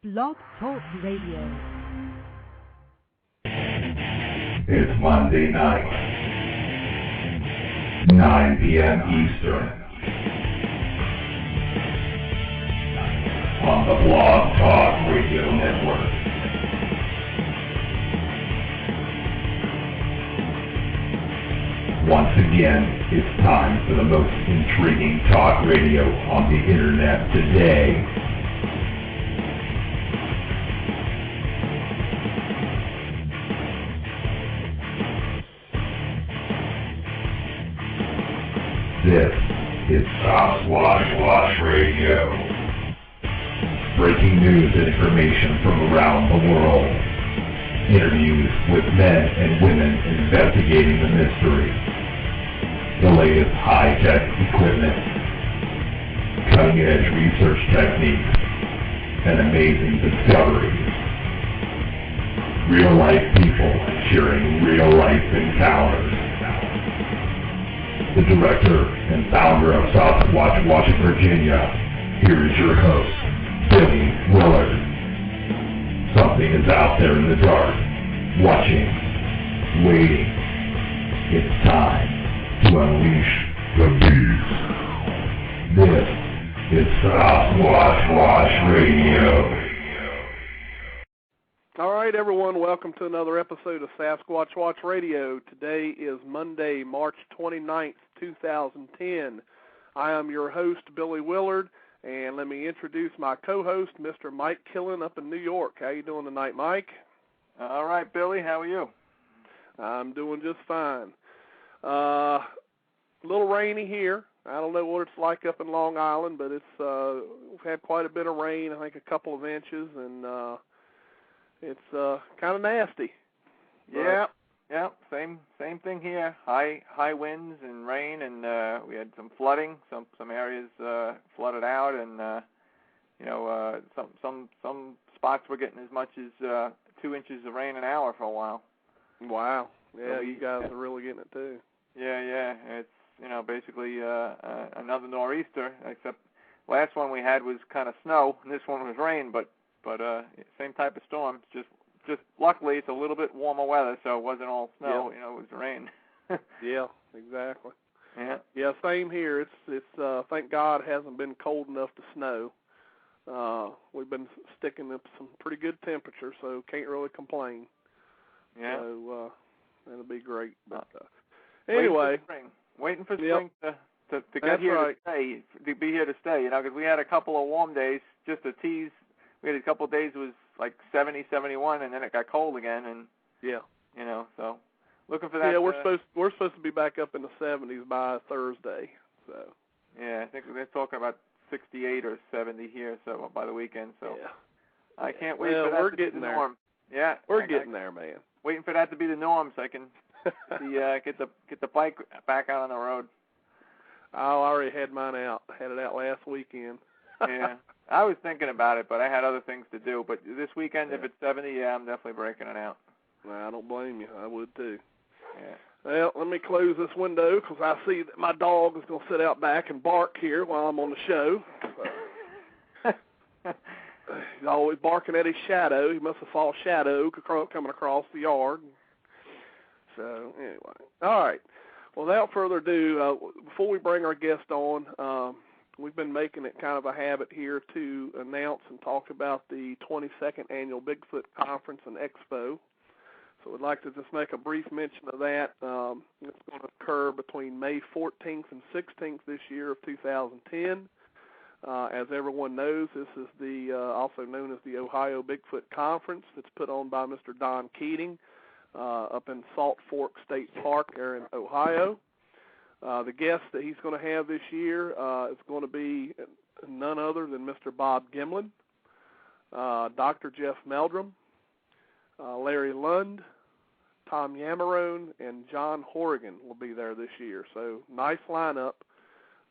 Blog Talk Radio. It's Monday night, 9 p.m. Eastern, on the Blog Talk Radio Network. Once again, it's time for the most intriguing talk radio on the internet today. This is Sasquatch Radio. Breaking news and information from around the world. Interviews with men and women investigating the mystery. The latest high-tech equipment. Cutting-edge research techniques. And amazing discoveries. Real-life people sharing real-life encounters. The director and founder of Sasquatch, Virginia. Here is your host, Billy Willard. Something is out there in the dark, watching, waiting. It's time to unleash the beast. This is Sasquatch Radio. All right, everyone, welcome to another episode of Sasquatch Watch Radio. Today is Monday, March 29th, 2010. I am your host, Billy Willard, and let me introduce my co-host, Mr. Mike Killen up in New York. How you doing tonight, Mike? All right, Billy, how are you? I'm doing just fine. A little rainy here. I don't know what it's like up in Long Island, but it's we've had quite a bit of rain, I think a couple of inches, and it's kind of nasty. Yeah, same thing here. High winds and rain, and we had some flooding. Some areas flooded out, and some spots were getting as much as 2 inches of rain an hour for a while. Wow. Yeah, you guys are really getting it too. Yeah. It's basically another nor'easter, except last one we had was kind of snow, and this one was rain, but same type of storm. Just luckily it's a little bit warmer weather, so it wasn't all snow. Yeah. It was rain. Yeah, exactly. Yeah, same here. It's thank God it hasn't been cold enough to snow. We've been sticking up some pretty good temperatures, so can't really complain. Yeah. So that'll be great. But anyway, waiting for spring to get here to stay, to be here to stay. Because we had a couple of warm days just to tease. We had a couple of days it was like 70, 71, and then it got cold again, and so looking for that. Yeah, we're supposed to be back up in the 70s by Thursday. So yeah, I think they're talking about 68 or 70 here, so by the weekend. So yeah. I can't wait for that to be the norm. Yeah, we're getting there, man. Waiting for that to be the norm, so I can get the bike back out on the road. I already had mine out. Had it out last weekend. Yeah. I was thinking about it, but I had other things to do. But this weekend, if it's 70, I'm definitely breaking it out. Well, I don't blame you. I would, too. Yeah. Well, let me close this window because I see that my dog is going to sit out back and bark here while I'm on the show. So. He's always barking at his shadow. He must have saw a shadow coming across the yard. So, anyway. All right. Well, without further ado, before we bring our guest on, we've been making it kind of a habit here to announce and talk about the 22nd Annual Bigfoot Conference and Expo. So we'd like to just make a brief mention of that. It's going to occur between May 14th and 16th this year of 2010. As everyone knows, this is the also known as the Ohio Bigfoot Conference. It's put on by Mr. Don Keating up in Salt Fork State Park there in Ohio. The guest that he's going to have this year is going to be none other than Mr. Bob Gimlin, Dr. Jeff Meldrum, Larry Lund, Tom Yamarone, and John Horrigan will be there this year. So nice lineup.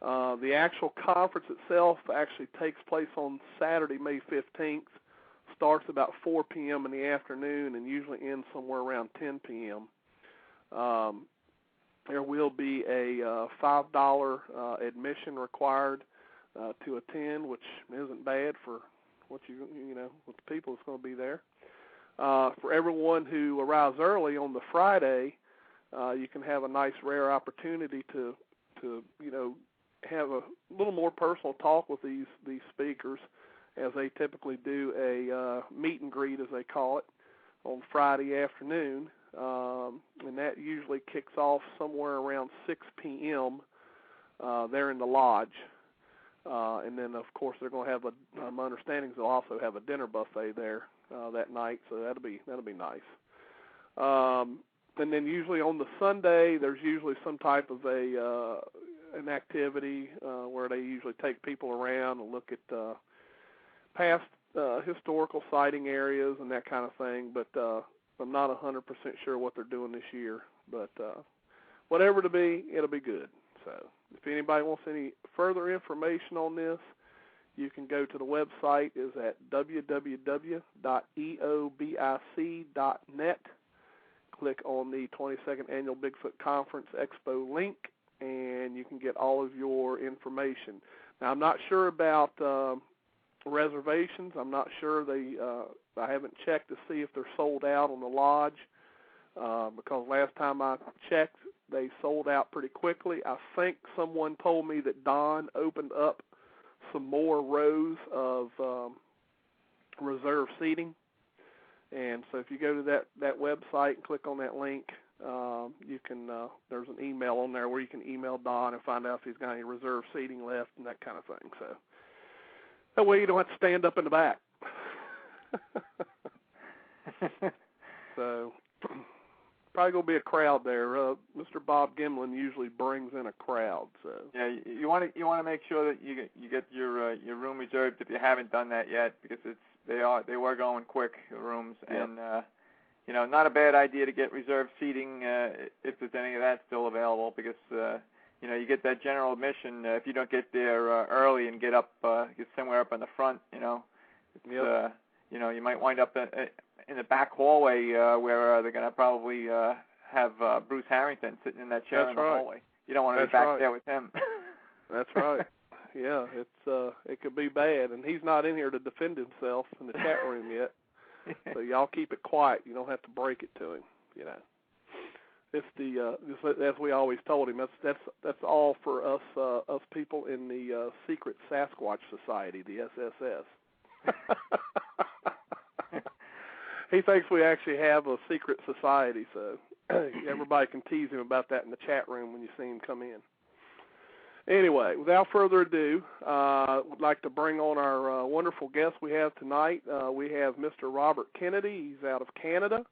The actual conference itself actually takes place on Saturday, May 15th. Starts about 4 p.m. in the afternoon and usually ends somewhere around 10 p.m. There will be a $5 admission required to attend, which isn't bad for with the people that's going to be there. For everyone who arrives early on the Friday, you can have a nice, rare opportunity to have a little more personal talk with these speakers, as they typically do a meet and greet, as they call it, on Friday afternoon, and that usually kicks off somewhere around 6 p.m. There in the lodge. And then, of course, they're going to have my understanding is they'll also have a dinner buffet there that night, so that'll be nice. And then usually on the Sunday, there's usually some type of an activity where they usually take people around and look at past historical sighting areas and that kind of thing. But I'm not 100% sure what they're doing this year. But whatever it'll be good. So if anybody wants any further information on this, you can go to the website. Is at www.eobic.net. Click on the 22nd Annual Bigfoot Conference Expo link, and you can get all of your information. Now, I'm not sure about reservations. I'm not sure I haven't checked to see if they're sold out on the lodge, because last time I checked, they sold out pretty quickly. I think someone told me that Don opened up some more rows of reserved seating. And so if you go to that website and click on that link, you can there's an email on there where you can email Don and find out if he's got any reserved seating left and that kind of thing. So that way you don't have to stand up in the back. So probably going to be a crowd there. Mr. Bob Gimlin usually brings in a crowd. So yeah, you want to make sure that you get your room reserved if you haven't done that yet, because they were going quick, the rooms. Yep. And not a bad idea to get reserved seating if there's any of that still available, because you get that general admission if you don't get there early and get somewhere up in the front. Yep. You might wind up in the back hallway where they're going to probably have Bruce Harrington sitting in that chair. That's in the right. hallway. You don't want to be back there with him. That's right. Yeah, it could be bad, and he's not in here to defend himself in the chat room yet. So y'all keep it quiet. You don't have to break it to him. It's as we always told him. That's all for us people in the secret Sasquatch Society, the SSS. He thinks we actually have a secret society, so everybody can tease him about that in the chat room when you see him come in. Anyway, without further ado, would like to bring on our wonderful guest we have tonight. We have Mr. Robert Kennedy. He's out of Canada.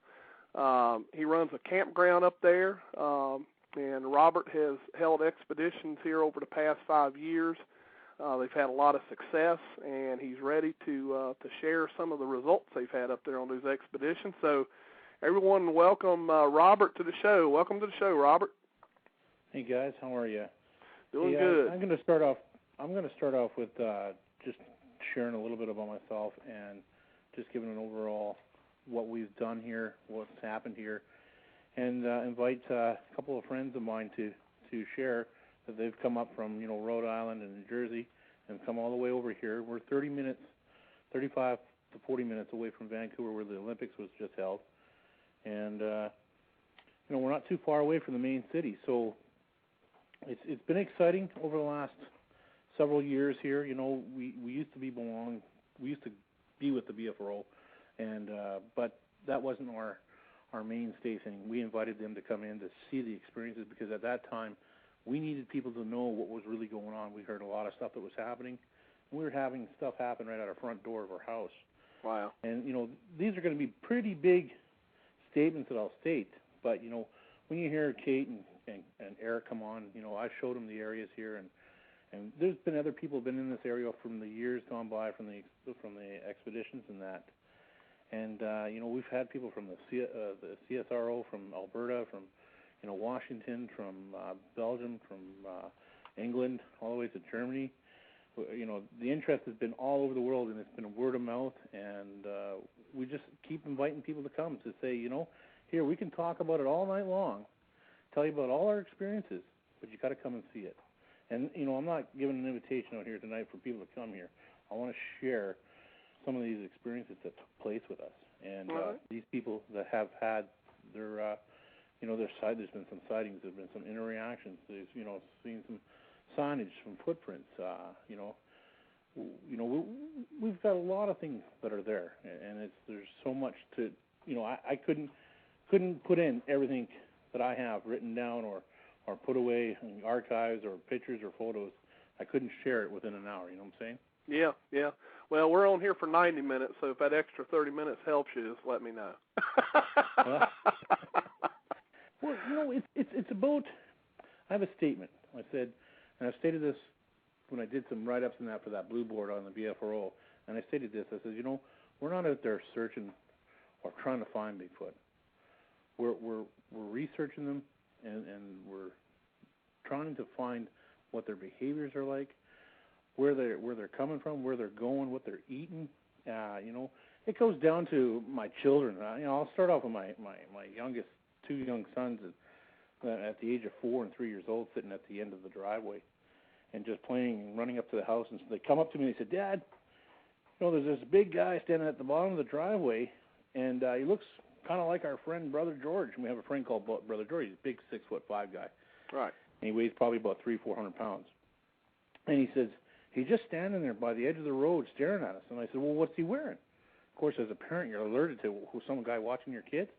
He runs a campground up there, and Robert has held expeditions here over the past 5 years. They've had a lot of success, and he's ready to share some of the results they've had up there on those expeditions. So, everyone, welcome Robert to the show. Welcome to the show, Robert. Hey guys, how are you? Doing good. I'm going to start off with just sharing a little bit about myself and just giving an overall what we've done here, what's happened here, and invite a couple of friends of mine to share that they've come up from Rhode Island and New Jersey and come all the way over here. We're 35 to 40 minutes away from Vancouver, where the Olympics was just held, and we're not too far away from the main city. So it's been exciting over the last several years here. We used to be with the BFRO, and but that wasn't our mainstay thing. We invited them to come in to see the experiences, because at that time we needed people to know what was really going on. We heard a lot of stuff that was happening. We were having stuff happen right at our front door of our house. Wow. And these are going to be pretty big statements that I'll state, but when you hear Kate and Eric come on, I showed them the areas here, and there's been other people been in this area from the years gone by, from the expeditions and that, and we've had people from the CSRO, from Alberta, from Washington, from Belgium, from England, all the way to Germany. The interest has been all over the world, and it's been word of mouth, and we just keep inviting people to come to say, here, we can talk about it all night long, tell you about all our experiences, but you got to come and see it. And, I'm not giving an invitation out here tonight for people to come here. I want to share some of these experiences that took place with us, and Right. these people that have had their, their side. There's been some sightings. There's been some interactions. There's, seen some signage, some footprints. We've got a lot of things that are there, and there's so much to, I couldn't put in everything that I have written down or put away in archives or pictures or photos. I couldn't share it within an hour. You know what I'm saying? Yeah, yeah. Well, we're on here for 90 minutes, so if that extra 30 minutes helps you, just let me know. Well, it's about. I have a statement. I said, and I've stated this when I did some write-ups and that for that blue board on the BFRO, and I stated this. I said, we're not out there searching or trying to find Bigfoot. We're researching them, and we're trying to find what their behaviors are like, where they're coming from, where they're going, what they're eating. It goes down to my children. I'll start off with my youngest, two young sons at the age of 4 and 3 years old, sitting at the end of the driveway and just playing and running up to the house. And so they come up to me and they said, "Dad, there's this big guy standing at the bottom of the driveway, and he looks kind of like our friend Brother George." And we have a friend called Brother George. He's a big 6'5" guy. Right. And he weighs probably about 300-400 pounds. And he says, he's just standing there by the edge of the road staring at us. And I said, "Well, what's he wearing?" Of course, as a parent, you're alerted to some guy watching your kids.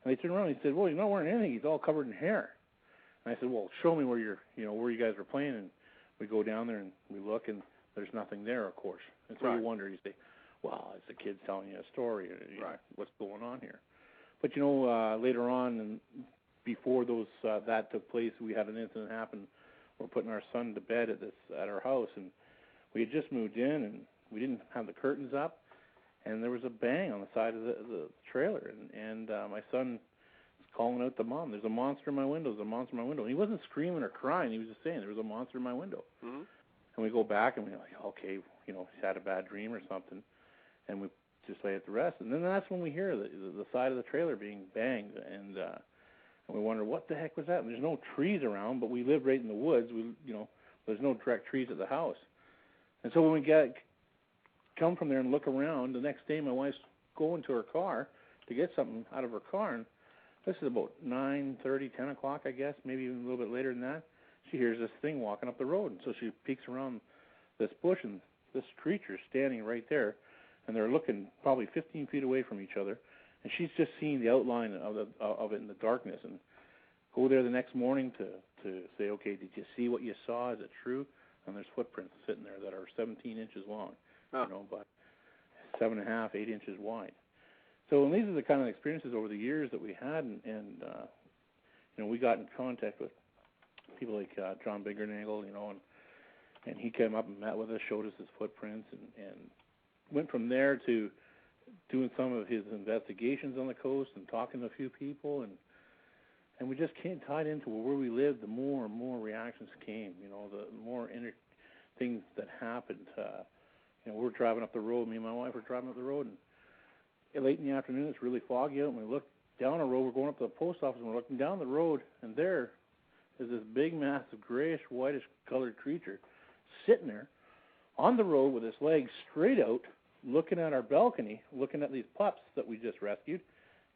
And they turned around and he said, "Well, he's not wearing anything. He's all covered in hair." And I said, "Well, show me where where you guys were playing." And we go down there and we look, and there's nothing there, of course. And so Right. you wonder, you say, "Well, it's the kids telling you a story. Right. What's going on here?" But later on, and before that took place, we had an incident happen. We're putting our son to bed at our house, and we had just moved in, and we didn't have the curtains up, and there was a bang on the side of the trailer, and my son was calling out to Mom, "There's a monster in my window, there's a monster in my window." And he wasn't screaming or crying, he was just saying, "There was a monster in my window." Mm-hmm. And we go back, and we're like, okay, he's had a bad dream or something, and we just lay it to rest. And then that's when we hear the side of the trailer being banged, and we wonder, what the heck was that? And there's no trees around, but we live right in the woods. There's no direct trees at the house. And so when we come from there and look around, the next day my wife's going to her car to get something out of her car, and this is about 9:30, 10 o'clock, I guess, maybe even a little bit later than that. She hears this thing walking up the road, and so she peeks around this bush, and this creature's standing right there, and they're looking probably 15 feet away from each other, and she's just seeing the outline of it in the darkness, and go there the next morning to say, "Okay, did you see what you saw? Is it true?" And there's footprints sitting there that are 17 inches long, but 7.5, 8 inches wide. So, and these are the kind of experiences over the years that we had, and we got in contact with people like John Biggernagel, and he came up and met with us, showed us his footprints, and went from there to doing some of his investigations on the coast and talking to a few people, and we just tied into where we lived. The more and more reactions came, the more things that happened. We're driving up the road. Me and my wife were driving up the road, and late in the afternoon, it's really foggy out, and we look down the road. We're going up to the post office, and we're looking down the road, and there is this big, massive, grayish, whitish-colored creature sitting there on the road with his legs straight out, looking at our balcony, looking at these pups that we just rescued,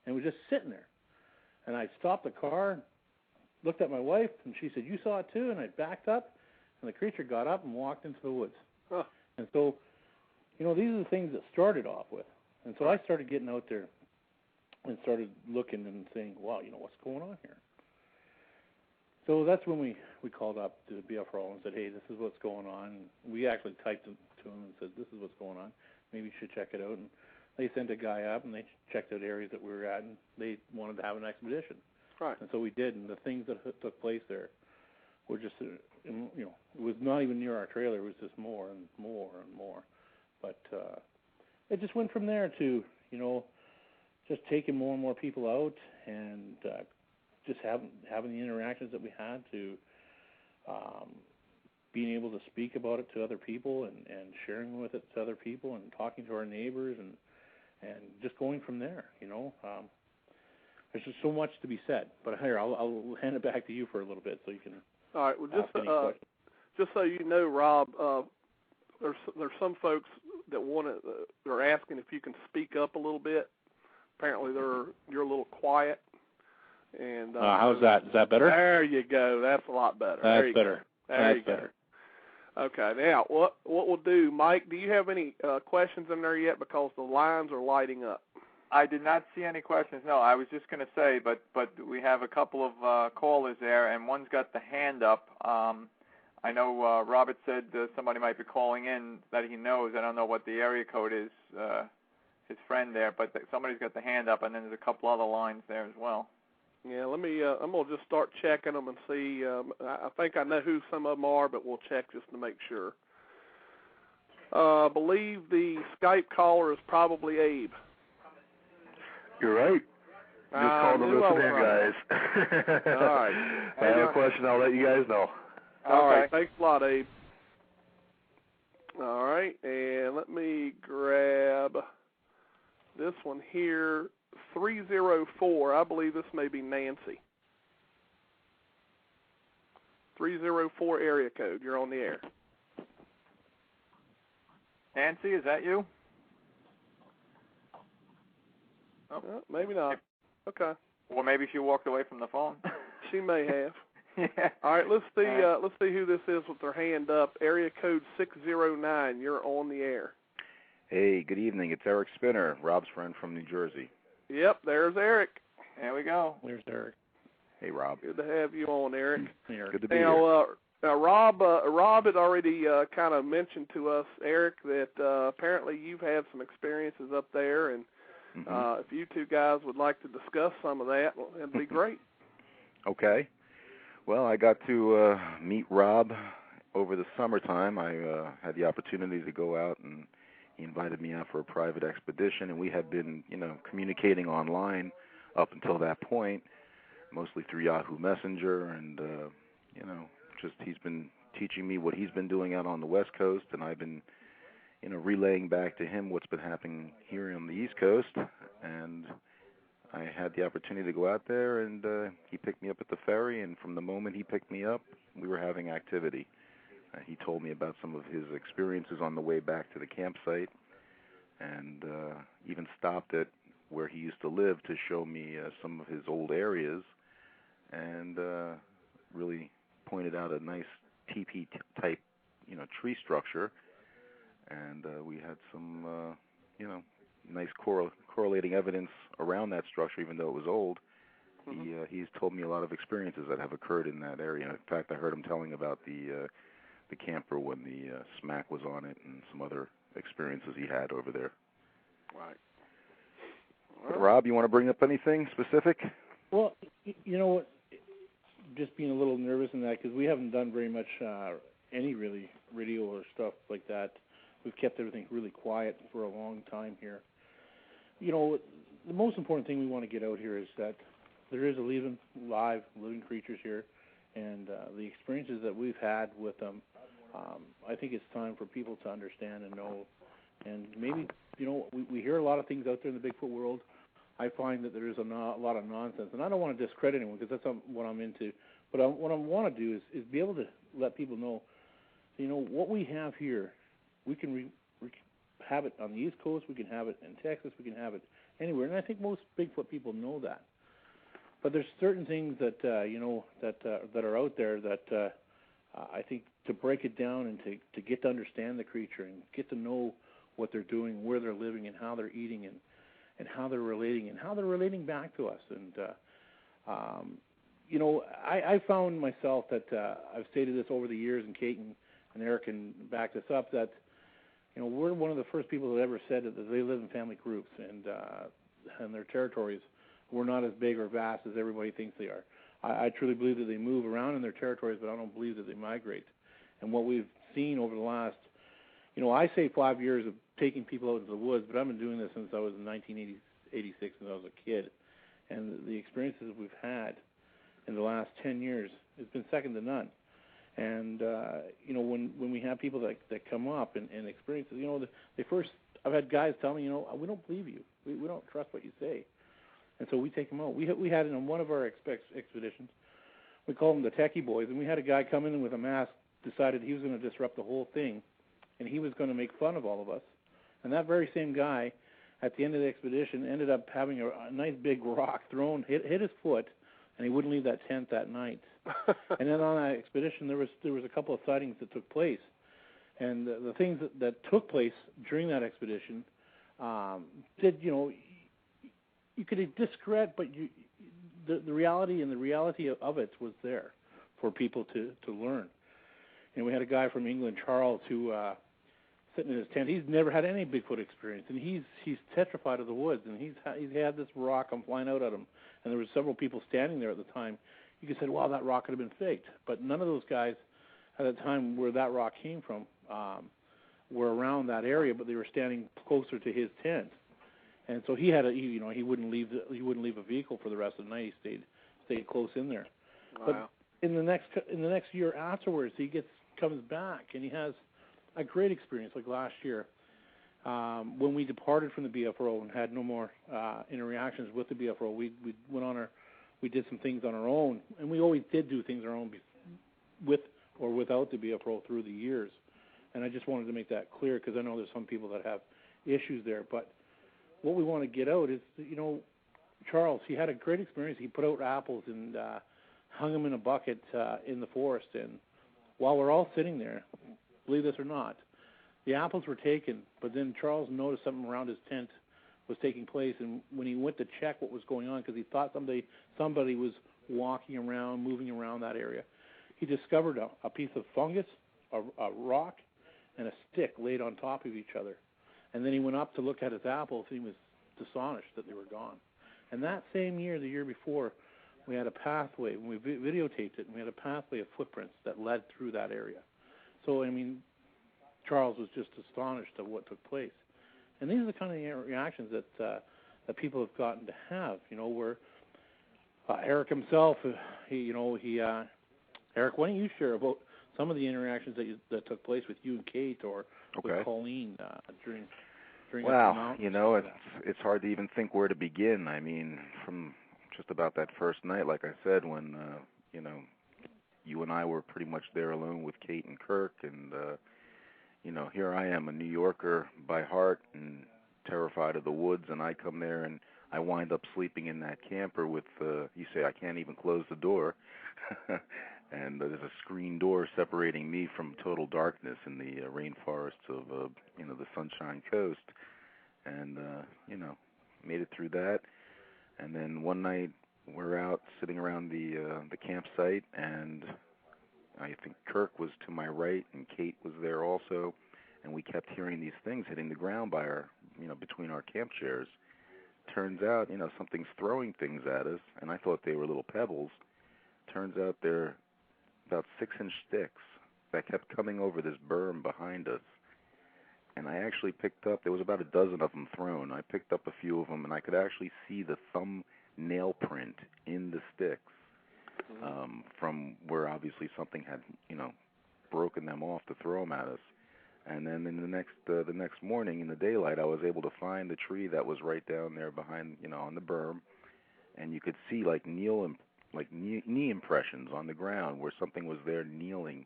and we're just sitting there. And I stopped the car, looked at my wife, and she said, "You saw it too?" And I backed up, and the creature got up and walked into the woods. Huh. And so, these are the things that started off with. And so I started getting out there and started looking and saying, "Wow, what's going on here?" So that's when we called up to the BFRO and said, "Hey, this is what's going on." And we actually typed it to them and said, "This is what's going on. Maybe you should check it out." And they sent a guy up, and they checked out areas that we were at, and they wanted to have an expedition. Right. And so we did, and the things that took place there were just, it was not even near our trailer. It was just more and more and more. But it just went from there to, just taking more and more people out, and just having the interactions that we had, to being able to speak about it to other people, and sharing with it to other people, and talking to our neighbors, and just going from there. There's just so much to be said. But here, I'll hand it back to you for a little bit, so you can. All right. Well, just so you know, Rob, there's some folks that they're asking if you can speak up a little bit. Apparently you're a little quiet. And how's that? Is that better? There you go. That's a lot better. That's better. There you go. Okay. Now, what we'll do, Mike? Do you have any questions in there yet? Because the lines are lighting up. I did not see any questions. No, I was just going to say, but we have a couple of callers there, and one's got the hand up. I know Robert said somebody might be calling in that he knows. I don't know what the area code is, his friend there, but somebody's got the hand up, and then there's a couple other lines there as well. Yeah, let me. I'm gonna just start checking them and see. I think I know who some of them are, but we'll check just to make sure. I believe the Skype caller is probably Abe. You're right. Just called to listen in, guys. All right. I have a question. I'll let you guys know. All right. Thanks a lot, Abe. All right, and let me grab this one here. 304, I believe this may be Nancy. 304 area code, you're on the air. Nancy, is that you? Oh, maybe not. Okay. Well, maybe she walked away from the phone. She may have. Yeah. All right, let's see who this is with their hand up. Area code 609, you're on the air. Hey, good evening. It's Eric Spinner, Rob's friend from New Jersey. Yep, there's Eric. There we go. There's Eric. Hey, Rob. Good to have you on, Eric. Good to be here. Rob had already kind of mentioned to us, Eric, that apparently you've had some experiences up there, and if you two guys would like to discuss some of that, well, that'd be great. Okay. Well, I got to meet Rob over the summertime. I had the opportunity to go out, and he invited me out for a private expedition, and we had been, communicating online up until that point, mostly through Yahoo Messenger, and, just he's been teaching me what he's been doing out on the West Coast, and I've been, relaying back to him what's been happening here on the East Coast, and I had the opportunity to go out there, and he picked me up at the ferry, and from the moment he picked me up, we were having activity. He told me about some of his experiences on the way back to the campsite, and even stopped at where he used to live to show me some of his old areas, and really pointed out a nice teepee type, tree structure, and we had some, nice correlating evidence around that structure, even though it was old. He's told me a lot of experiences that have occurred in that area. In fact, I heard him telling about the camper when the smack was on it, and some other experiences he had over there. Right. But Rob, you want to bring up anything specific? Well, you know what? Just being a little nervous in that, because we haven't done very much any really radio or stuff like that. We've kept everything really quiet for a long time here. The most important thing we want to get out here is that there is live living creatures here, and the experiences that we've had with them, I think it's time for people to understand and know. And maybe, we hear a lot of things out there in the Bigfoot world. I find that there is a lot of nonsense, and I don't want to discredit anyone because that's what I'm into. But what I want to do is be able to let people know, what we have here, we can have it on the East Coast, we can have it in Texas, we can have it anywhere, and I think most Bigfoot people know that. But there's certain things that that are out there that I think to break it down and to get to understand the creature and get to know what they're doing, where they're living, and how they're eating, and how they're relating back to us. And I found myself that I've stated this over the years, and Kate and Eric can back this up, that we're one of the first people that ever said that they live in family groups, and their territories were not as big or vast as everybody thinks they are. I truly believe that they move around in their territories, but I don't believe that they migrate. And what we've seen over the last, I say 5 years of taking people out into the woods, but I've been doing this since I was in 1986, when I was a kid. And the experiences we've had in the last 10 years has been second to none. And, when we have people that come up and experiences, I've had guys tell me, we don't believe you. We don't trust what you say. And so we take them out. We had it on one of our expeditions. We call them the Techie Boys, and we had a guy come in with a mask, decided he was going to disrupt the whole thing, and he was going to make fun of all of us. And that very same guy, at the end of the expedition, ended up having a nice big rock thrown, hit his foot, and he wouldn't leave that tent that night. And then on that expedition, there was a couple of sightings that took place. And the things that took place during that expedition you could discredit, but the reality of it was there for people to learn. And we had a guy from England, Charles, who sitting in his tent. He's never had any Bigfoot experience, and he's petrified of the woods. And he's had this rock come flying out at him. And there were several people standing there at the time. You could say, "Wow, that rock could have been faked," but none of those guys at the time where that rock came from were around that area, but they were standing closer to his tent. And so he wouldn't leave a vehicle for the rest of the night. He stayed close in there. Wow. But in the next year afterwards, he comes back and he has a great experience. Like last year, when we departed from the BFRO and had no more interactions with the BFRO, we did some things on our own, and we always did do things on our own with or without the BFRO through the years. And I just wanted to make that clear because I know there's some people that have issues there. But what we want to get out is, Charles, he had a great experience. He put out apples and hung them in a bucket in the forest. And while we're all sitting there, believe this or not, the apples were taken, but then Charles noticed something around his tent was taking place. And when he went to check what was going on, because he thought somebody was walking around, moving around that area, he discovered a piece of fungus, a rock, and a stick laid on top of each other. And then he went up to look at his apples, and he was astonished that they were gone. And that same year, the year before, we had a pathway, and we videotaped it, and we had a pathway of footprints that led through that area. So, Charles was just astonished at what took place. And these are the kind of reactions that people have gotten to have, where Eric himself, Eric, why don't you share about some of the interactions that took place with you and Kate or with Colleen during Well, it's hard to even think where to begin. From just about that first night, like I said, when you and I were pretty much there alone with Kate and Kirk, and here I am, a New Yorker by heart and terrified of the woods, and I come there and I wind up sleeping in that camper with you say I can't even close the door. And there's a screen door separating me from total darkness in the rainforests of the Sunshine Coast, and made it through that. And then one night we're out sitting around the campsite, and I think Kirk was to my right and Kate was there also, and we kept hearing these things hitting the ground by our between our camp chairs. Turns out something's throwing things at us, and I thought they were little pebbles. Turns out they're about 6-inch sticks that kept coming over this berm behind us. And I actually picked up, there was about a dozen of them thrown. I picked up a few of them, and I could actually see the thumb nail print in the sticks from where obviously something had, broken them off to throw them at us. And then in the next morning in the daylight, I was able to find the tree that was right down there behind, on the berm, and you could see knee impressions on the ground where something was there kneeling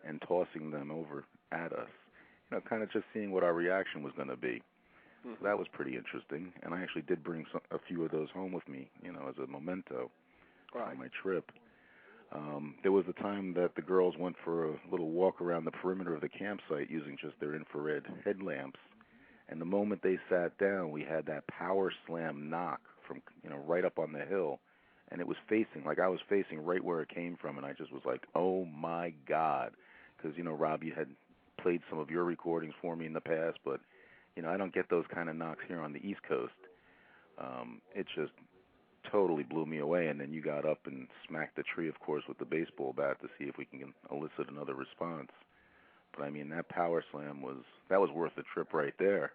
and tossing them over at us. Kind of just seeing what our reaction was going to be. So that was pretty interesting. And I actually did bring a few of those home with me, as a memento on my trip. There was a time that the girls went for a little walk around the perimeter of the campsite using just their infrared headlamps. And the moment they sat down, we had that power slam knock from, right up on the hill. And it was I was facing right where it came from, and I just was like, oh, my God. Because, Rob, you had played some of your recordings for me in the past, but, I don't get those kind of knocks here on the East Coast. It just totally blew me away, and then you got up and smacked the tree, of course, with the baseball bat to see if we can elicit another response. But, that power slam was worth the trip right there.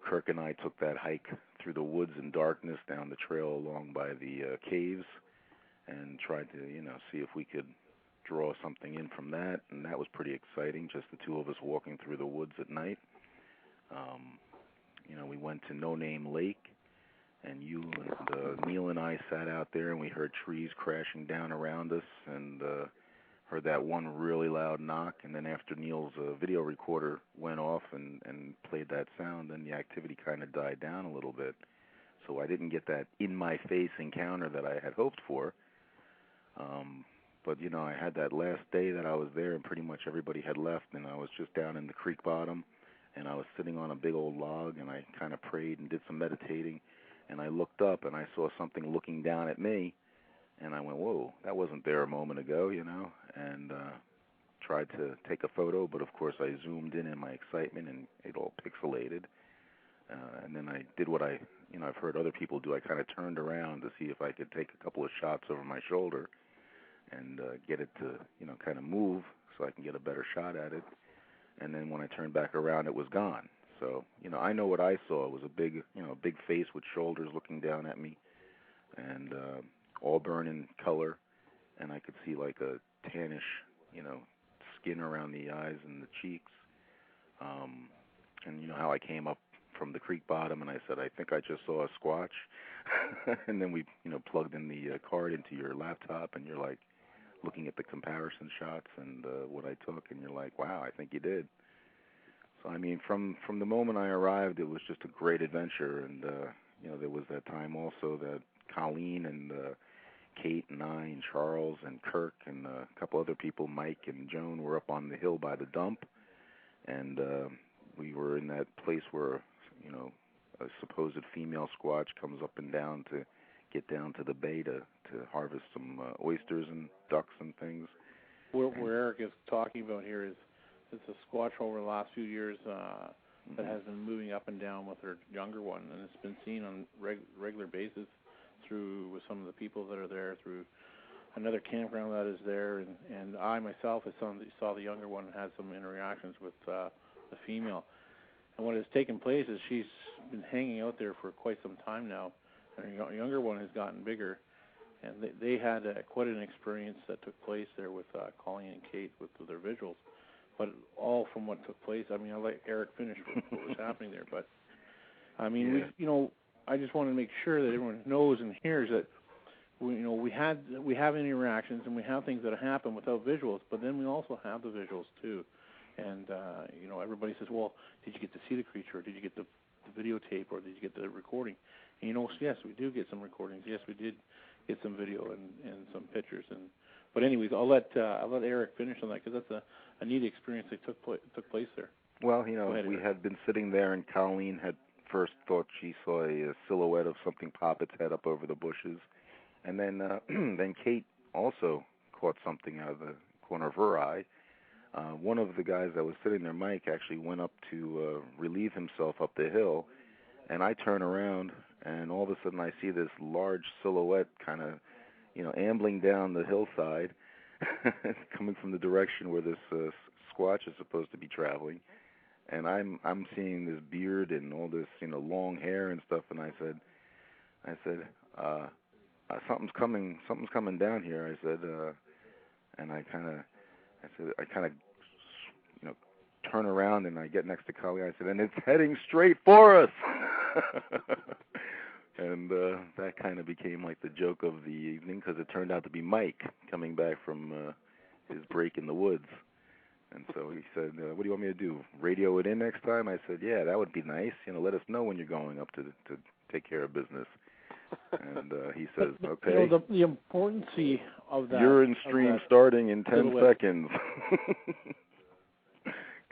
Kirk and I took that hike through the woods in darkness down the trail along by the caves and tried to, see if we could draw something in from that, and that was pretty exciting, just the two of us walking through the woods at night. We went to No Name Lake, and Neil and I sat out there, and we heard trees crashing down around us and heard that one really loud knock, and then after Neil's video recorder went off and played that sound, then the activity kind of died down a little bit. So I didn't get that in-my-face encounter that I had hoped for. But, I had that last day that I was there, and pretty much everybody had left, and I was just down in the creek bottom, and I was sitting on a big old log, and I kind of prayed and did some meditating, and I looked up, and I saw something looking down at me, and I went, whoa, that wasn't there a moment ago, and tried to take a photo, but of course I zoomed in my excitement, and it all pixelated. And then I did what I've heard other people do. I kind of turned around to see if I could take a couple of shots over my shoulder and get it to, kind of move so I can get a better shot at it. And then when I turned back around, it was gone. So, I know what I saw. It was a big face with shoulders looking down at me, and auburn in color, and I could see like a tannish, skin around the eyes and the cheeks. And how I came up from the creek bottom, and I said, I think I just saw a Squatch. And then we, plugged in the card into your laptop, and you're like looking at the comparison shots and what I took, and you're like, wow, I think you did. So, from the moment I arrived, it was just a great adventure, and, there was that time also that Colleen and Kate and I and Charles and Kirk and a couple other people, Mike and Joan, were up on the hill by the dump, and we were in that place where, a supposed female Squatch comes up and down to get down to the bay to harvest some oysters and ducks and things. Where Eric is talking about here is a Squatch over the last few years that has been moving up and down with her younger one, and it's been seen on regular basis with some of the people that are there, through another campground that is there, and I myself saw the younger one and had some interactions with the female. And what has taken place is she's been hanging out there for quite some time now, and her younger one has gotten bigger, and they had quite an experience that took place there with Colleen and Kate with their visuals, but all from what took place. I'll let Eric finish what was happening there, but I just want to make sure that everyone knows and hears that we have interactions and we have things that happen without visuals, but then we also have the visuals too. And everybody says, well, did you get to see the creature, or did you get the videotape, or did you get the recording? And yes, we do get some recordings. Yes, we did get some video and some pictures. But anyways, I'll let Eric finish on that, because that's a neat experience that took place there. Well, we had been sitting there, and Colleen had first thought she saw a silhouette of something pop its head up over the bushes, and then then Kate also caught something out of the corner of her eye. One of the guys that was sitting there, Mike, actually went up to relieve himself up the hill, and I turn around, and all of a sudden I see this large silhouette kind of, ambling down the hillside, coming from the direction where this Squatch is supposed to be traveling, and I'm seeing this beard and all this, long hair and stuff, and I said, something's coming down here. I said, and I kind of turn around, and I get next to Colleen. I said, and it's heading straight for us. And that kind of became like the joke of the evening, because it turned out to be Mike coming back from his break in the woods. And so he said, what do you want me to do, radio it in next time? I said, yeah, that would be nice. Let us know when you're going up to take care of business. And he says, okay. The importance of that. Urine stream starting in 10 seconds.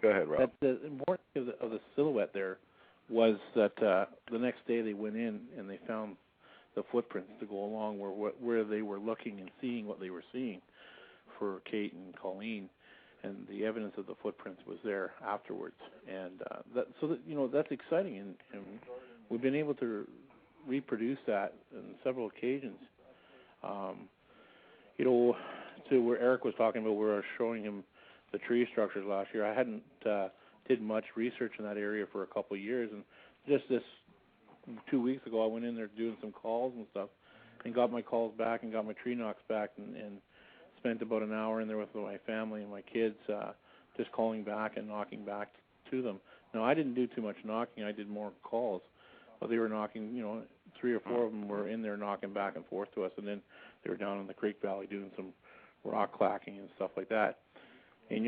Go ahead, Rob. The importance of the silhouette there was that the next day they went in and they found the footprints to go along where they were looking and seeing what they were seeing for Kate and Colleen, and the evidence of the footprints was there afterwards. And that's exciting, and we've been able to reproduce that on several occasions. To where Eric was talking about, where I was showing him the tree structures last year. I hadn't did much research in that area for a couple of years, and just this 2 weeks ago, I went in there doing some calls and stuff, and got my calls back and got my tree knocks back, and spent about an hour in there with my family and my kids, just calling back and knocking back to them. Now, I didn't do too much knocking. I did more calls. But they were knocking, 3 or 4 of them were in there knocking back and forth to us, and then they were down in the creek valley doing some rock clacking and stuff like that. And,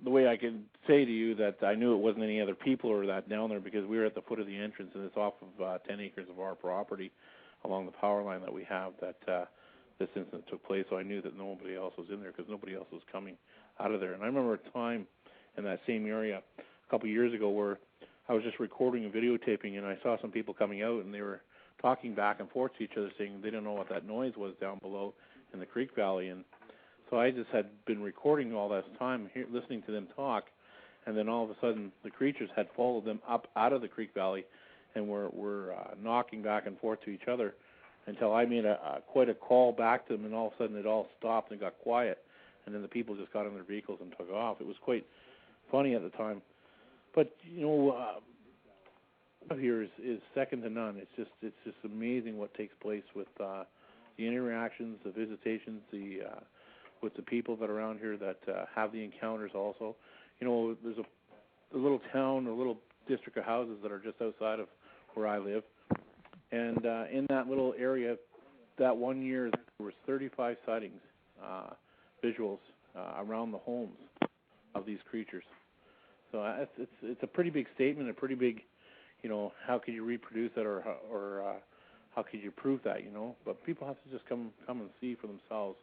the way I could say to you that I knew it wasn't any other people or that down there because we were at the foot of the entrance, and it's off of 10 acres of our property along the power line that we have that this incident took place, so I knew that nobody else was in there because nobody else was coming out of there. And I remember a time in that same area a couple of years ago where I was just recording and videotaping, and I saw some people coming out, and they were talking back and forth to each other, saying they didn't know what that noise was down below in the creek valley. And so I just had been recording all this time, listening to them talk, and then all of a sudden the creatures had followed them up out of the creek valley and were knocking back and forth to each other until I made quite a call back to them, and all of a sudden it all stopped and got quiet, and then the people just got in their vehicles and took off. It was quite funny at the time. But, here is second to none. It's just amazing what takes place with the interactions, the visitations, with the people that are around here that have the encounters also. There's a little town, a little district of houses that are just outside of where I live. And in that little area, that one year, there was 35 sightings, visuals, around the homes of these creatures. So it's a pretty big statement, a pretty big, how could you reproduce that or how could you prove that, But people have to just come and see for themselves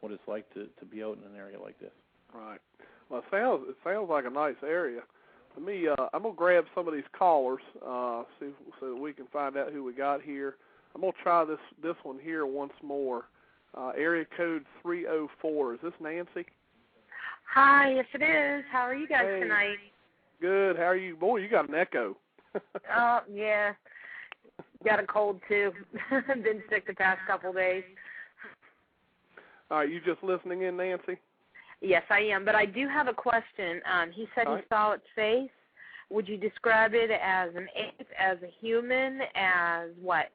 what it's like to be out in an area like this. Right. Well, it sounds like a nice area. Let me. I'm gonna grab some of these callers, so that we can find out who we got here. I'm gonna try this one here once more. Area code 304. Is this Nancy? Hi, yes it is. How are you guys tonight? Good. How are you? Boy, you got an echo. Oh yeah. Got a cold too. Been sick the past couple days. All right, you just listening in, Nancy? Yes, I am, but I do have a question. He said he saw its face. Would you describe it as an ape, as a human, as what?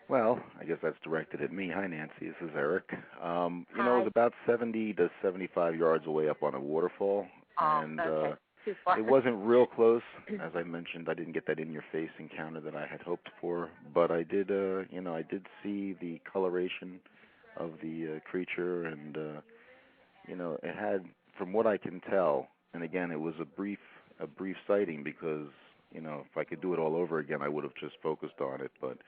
Well, I guess that's directed at me. Hi, Nancy. This is Eric. It was about 70 to 75 yards away up on a waterfall. And okay. Too far. It wasn't real close. As I mentioned, I didn't get that in-your-face encounter that I had hoped for. But I did, I did see the coloration of the creature, and it had, from what I can tell, and again, it was a brief sighting because if I could do it all over again, I would have just focused on it. But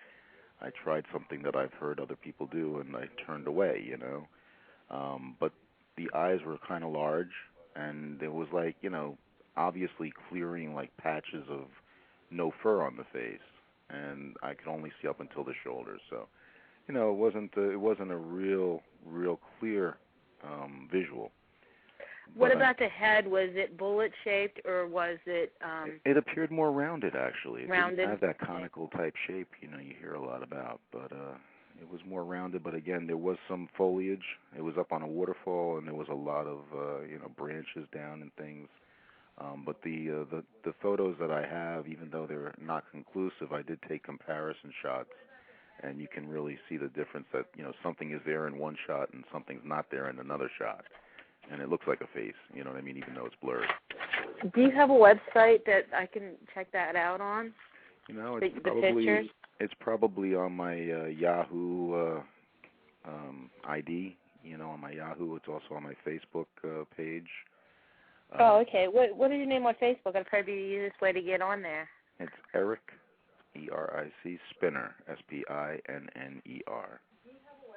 I tried something that I've heard other people do, and I turned away. But the eyes were kind of large, and it was like obviously clearing like patches of no fur on the face, and I could only see up until the shoulders. So. It wasn't a real clear visual. What about the head? Was it bullet-shaped, or was it... It appeared more rounded, actually. It rounded? didn't have that conical-type shape, you hear a lot about. But it was more rounded. But, again, there was some foliage. It was up on a waterfall, and there was a lot of, branches down and things. But the photos that I have, even though they're not conclusive, I did take comparison shots. And you can really see the difference that, something is there in one shot and something's not there in another shot. And it looks like a face, you know what I mean, even though it's blurred. Do you have a website that I can check that out on? It's probably on my Yahoo ID, on my Yahoo. It's also on my Facebook page. Okay. What is your name on Facebook? That'd probably be the easiest way to get on there. It's Eric, ERIC, Spinner, SPINNER.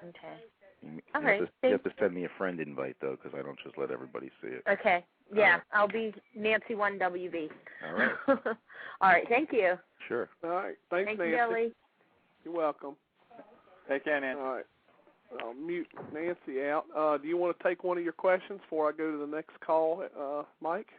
Okay. You have to send me a friend invite, though, because I don't just let everybody see it. Okay. Yeah, I'll be Nancy1WB. All right. All right, thank you. Sure. All right. Thanks, Thank Nancy. you, Ellie. You're welcome. Take care, Nancy. All right. I'll mute Nancy out. Do you want to take one of your questions before I go to the next call, Mike?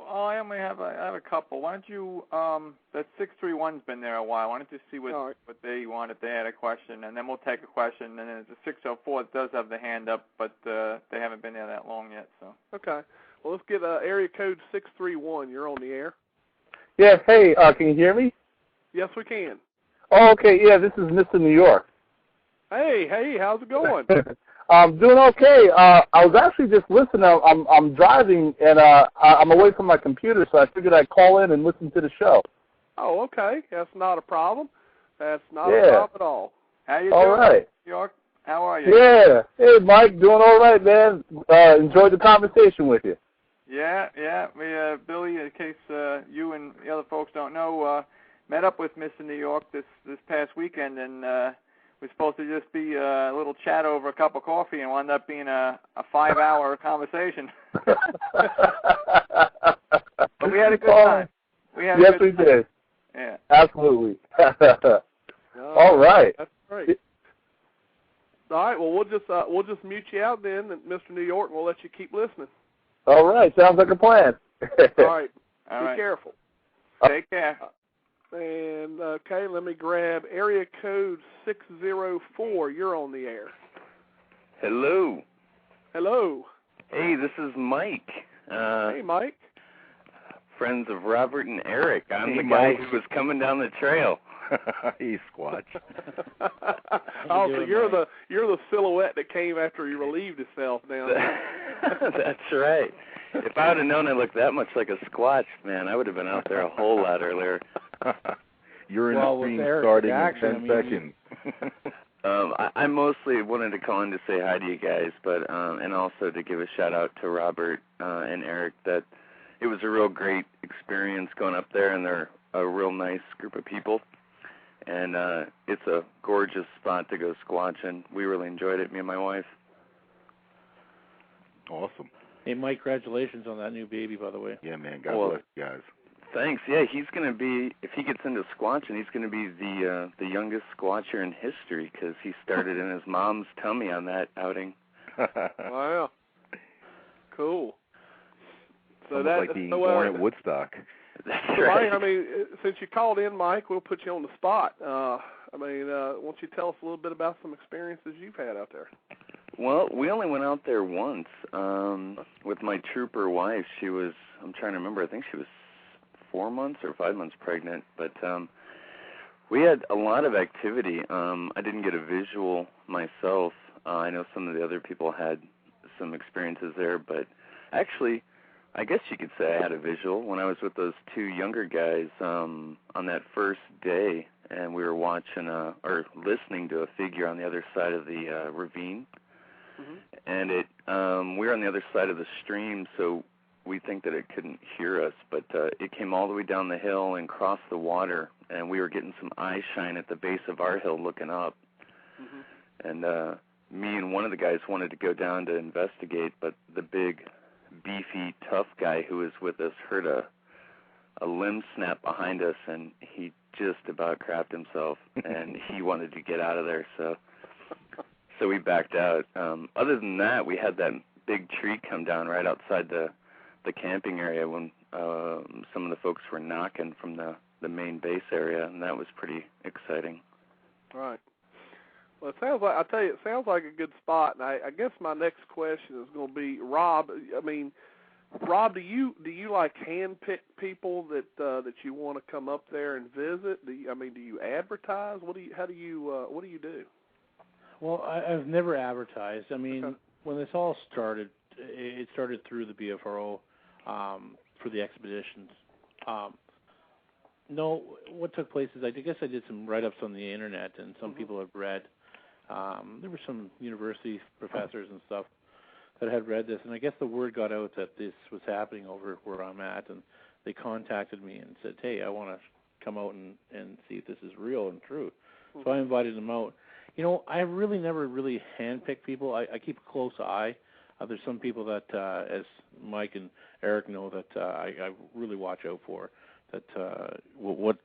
I only have a couple. Why don't you, that 631's been there a while. Why don't you see what they wanted? They had a question, and then we'll take a question. And then there's a 604 that does have the hand up, but they haven't been there that long yet. So. Okay. Well, let's get area code 631. You're on the air. Yes. Hey, can you hear me? Yes, we can. Oh, okay. Yeah, this is Mr. New York. Hey, how's it going? I'm doing okay. I was actually just listening. I'm driving, and I'm away from my computer, so I figured I'd call in and listen to the show. Oh, okay. That's not a problem. That's not a problem at all. How you all doing, right. New York? How are you? Yeah. Hey, Mike, doing all right, man. Enjoyed the conversation with you. Yeah. We, Billy, in case you and the other folks don't know, met up with Mr. New York this past weekend, and we're supposed to just be a little chat over a cup of coffee, and wound up being a 5-hour conversation. But we had a good time. Yes, we did. Yeah. Absolutely. All right. That's great. All right. Well, we'll just mute you out then, Mr. New York, and we'll let you keep listening. All right. Sounds like a plan. All right. All Be right. careful. Take care. And, okay, let me grab area code 604. You're on the air. Hello. Hello. Hey, this is Mike. Hey, Mike. Friends of Robert and Eric. I'm Hey, the guy Mike. who was coming down the trail. Hey, Squatch. Oh, so you're the silhouette that came after he relieved himself down there. That's right. If I would have known I looked that much like a Squatch, man, I would have been out there a whole lot earlier. You're in the stream starting in 10 seconds. I mostly wanted to call in to say hi to you guys, but and also to give a shout out to Robert and Eric. That it was a real great experience going up there, and they're a real nice group of people. And it's a gorgeous spot to go squatching. We really enjoyed it, me and my wife. Awesome. Hey, Mike, congratulations on that new baby, by the way. Yeah, man. God bless you guys. Thanks. Yeah, he's going to be, if he gets into squatching, he's going to be the youngest squatcher in history because he started in his mom's tummy on that outing. Wow. Cool. So almost that's like being born at Woodstock. That's right. Mike, I mean, since you called in, Mike, we'll put you on the spot. I mean, why don't you tell us a little bit about some experiences you've had out there? Well, we only went out there once with my trooper wife. She was, I'm trying to remember, I think she was 4 months or 5 months pregnant. But we had a lot of activity. I didn't get a visual myself. I know some of the other people had some experiences there, but actually, I guess you could say I had a visual when I was with those two younger guys on that first day, and we were watching or listening to a figure on the other side of the ravine. Mm-hmm. And we were on the other side of the stream, so we think that it couldn't hear us, but it came all the way down the hill and crossed the water, and we were getting some eye shine at the base of our hill looking up. Mm-hmm. And me and one of the guys wanted to go down to investigate, but the big, beefy, tough guy who was with us heard a limb snap behind us, and he just about crapped himself, and he wanted to get out of there, so we backed out. Other than that, we had that big tree come down right outside the camping area when some of the folks were knocking from the main base area, and that was pretty exciting. Right. Well, it sounds like, I tell you, it sounds like a good spot, and I guess my next question is going to be, Rob. I mean, Rob, do you like handpick people that you want to come up there and visit? Do you advertise? What do you do? Well, I've never advertised. I mean, when this all started, it started through the BFRO for the expeditions. No, what took place is I guess I did some write-ups on the internet, and some people have read. There were some university professors and stuff that had read this, and I guess the word got out that this was happening over where I'm at, and they contacted me and said, hey, I want to come out and see if this is real and true. So I invited them out. You know, I really never really handpick people. I keep a close eye. There's some people that, as Mike and Eric know, that I really watch out for. That what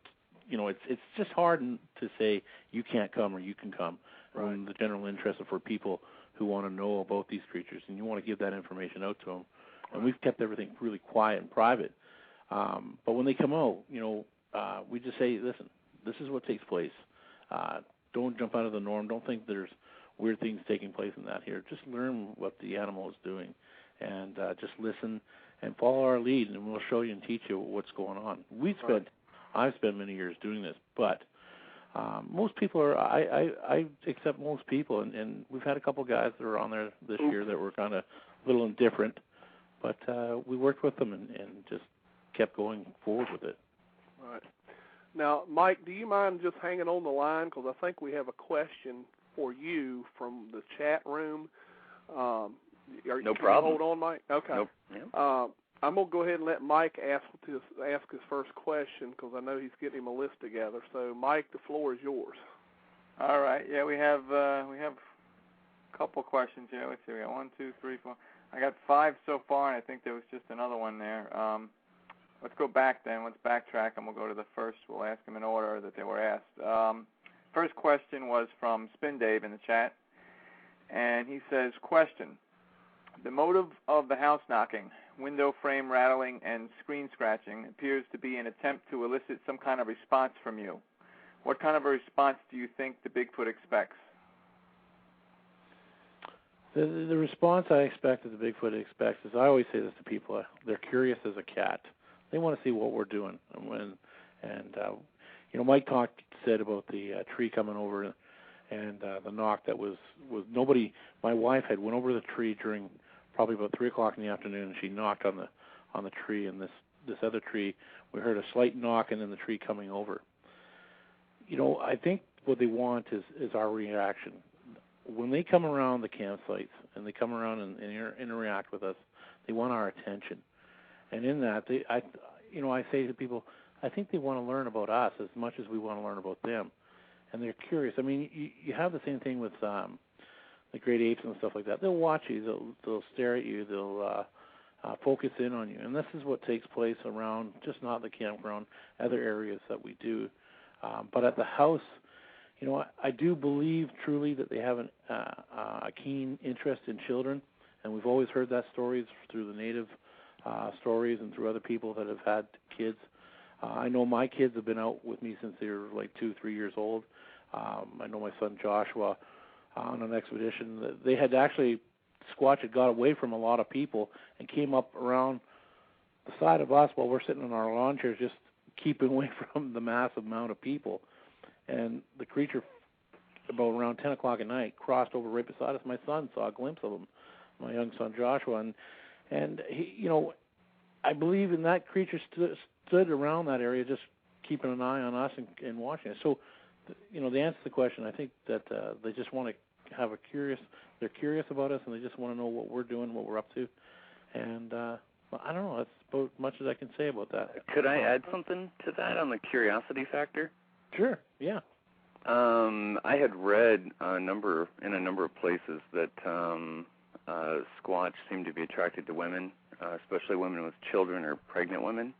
you know, it's just hard to say you can't come or you can come. Right. When the general interest is for people who want to know about these creatures, and you want to give that information out to them. And we've kept everything really quiet and private. But when they come out, you know, we just say, listen, this is what takes place. Don't jump out of the norm. Don't think there's weird things taking place in that here. Just learn what the animal is doing, and just listen and follow our lead, and we'll show you and teach you what's going on. I've spent many years doing this, but most people are. I accept most people, and we've had a couple guys that are on there this year that were kind of a little indifferent, but we worked with them and just kept going forward with it. Right. Now, Mike, do you mind just hanging on the line? Because I think we have a question for you from the chat room. No problem. Hold on, Mike. Okay. Nope. Yeah. I'm going to go ahead and let Mike ask his first question because I know he's getting him a list together. So, Mike, the floor is yours. All right. Yeah, we have a couple questions here. Let's see. We got 1, 2, 3, 4. I got 5 so far, and I think there was just another one there. Let's go back then. Let's backtrack, and we'll go to the first. We'll ask them in order that they were asked. First question was from Spin Dave in the chat, and he says, question, the motive of the house knocking, window frame rattling, and screen scratching appears to be an attempt to elicit some kind of response from you. What kind of a response do you think the Bigfoot expects? The response I expect that the Bigfoot expects is, I always say this to people, they're curious as a cat. They want to see what we're doing. Mike said about the tree coming over and the knock that was nobody. My wife had went over the tree during probably about 3 o'clock in the afternoon, and she knocked on the tree, and this other tree, we heard a slight knock and then the tree coming over. I think what they want is our reaction. When they come around the campsites and they come around and interact with us, they want our attention. And in that, I say to people, I think they want to learn about us as much as we want to learn about them. And they're curious. I mean, you have the same thing with the great apes and stuff like that. They'll watch you. They'll stare at you. They'll focus in on you. And this is what takes place around, just not the campground, other areas that we do. But at the house, I do believe truly that they have a keen interest in children. And we've always heard that stories through the native stories and through other people that have had kids. I know my kids have been out with me since they were like 2, 3 years old. I know my son Joshua on an expedition. They had actually, Squatch had got away from a lot of people and came up around the side of us while we're sitting in our lawn chairs, just keeping away from the massive amount of people. And the creature, about around 10 o'clock at night, crossed over right beside us. My son saw a glimpse of him, my young son Joshua, and he, I believe in that creature stood around that area, just keeping an eye on us and watching us. So, the answer to the question, I think that they just want to have they're curious about us, and they just want to know what we're doing, what we're up to. And I don't know, that's about as much as I can say about that. Could I add something to that on the curiosity factor? Sure, yeah. I had read in a number of places that Squatch seemed to be attracted to women, especially women with children or pregnant women.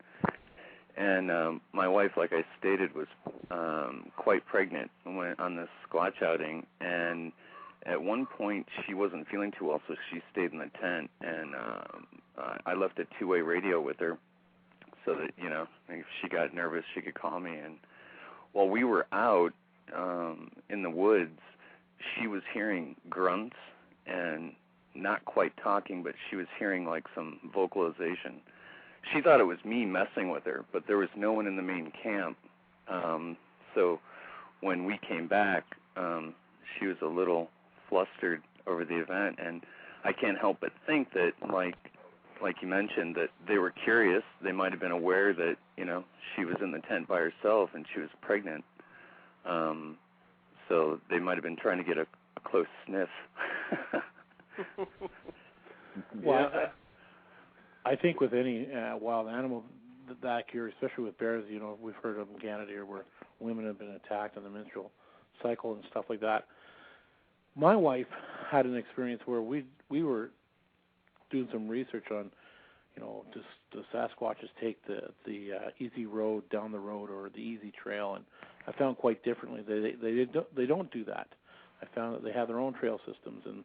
And my wife, like I stated, was quite pregnant on this Squatch outing. And at one point, she wasn't feeling too well, so she stayed in the tent. And I left a two-way radio with her so that, if she got nervous, she could call me. And while we were out in the woods, she was hearing grunts and not quite talking, but she was hearing like some vocalization. She thought it was me messing with her, but there was no one in the main camp. So when we came back, she was a little flustered over the event, and I can't help but think that, like you mentioned, that they were curious. They might have been aware that, she was in the tent by herself and she was pregnant. So they might have been trying to get a close sniff. Well, I think with any wild animal that curious, especially with bears, we've heard of in Canada where women have been attacked on the menstrual cycle and stuff like that. My wife had an experience where we were doing some research on, does Sasquatches take the easy road down the road or the easy trail? And I found quite differently they don't do that. I found that they have their own trail systems, and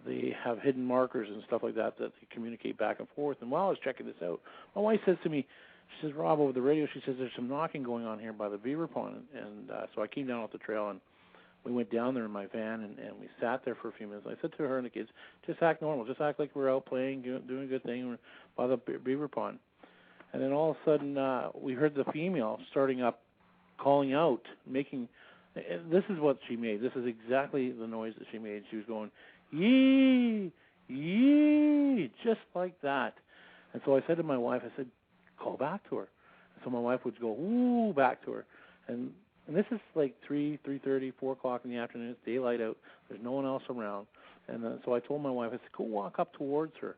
they have hidden markers and stuff like that they communicate back and forth. And while I was checking this out, my wife says to me, she says, Rob, over the radio, she says, there's some knocking going on here by the beaver pond. And so I came down off the trail, and we went down there in my van, and we sat there for a few minutes. I said to her and the kids, just act normal. Just act like we're out playing, doing a good thing by the beaver pond. And then all of a sudden, we heard the female starting up, calling out, making – this is what she made. This is exactly the noise that she made. She was going, yee, yee, just like that. And so I said to my wife, I said, call back to her. And so my wife would go, ooh, back to her. And And this is like 3:30, 4 o'clock in the afternoon. It's daylight out. There's no one else around. And so I told my wife, I said, go walk up towards her.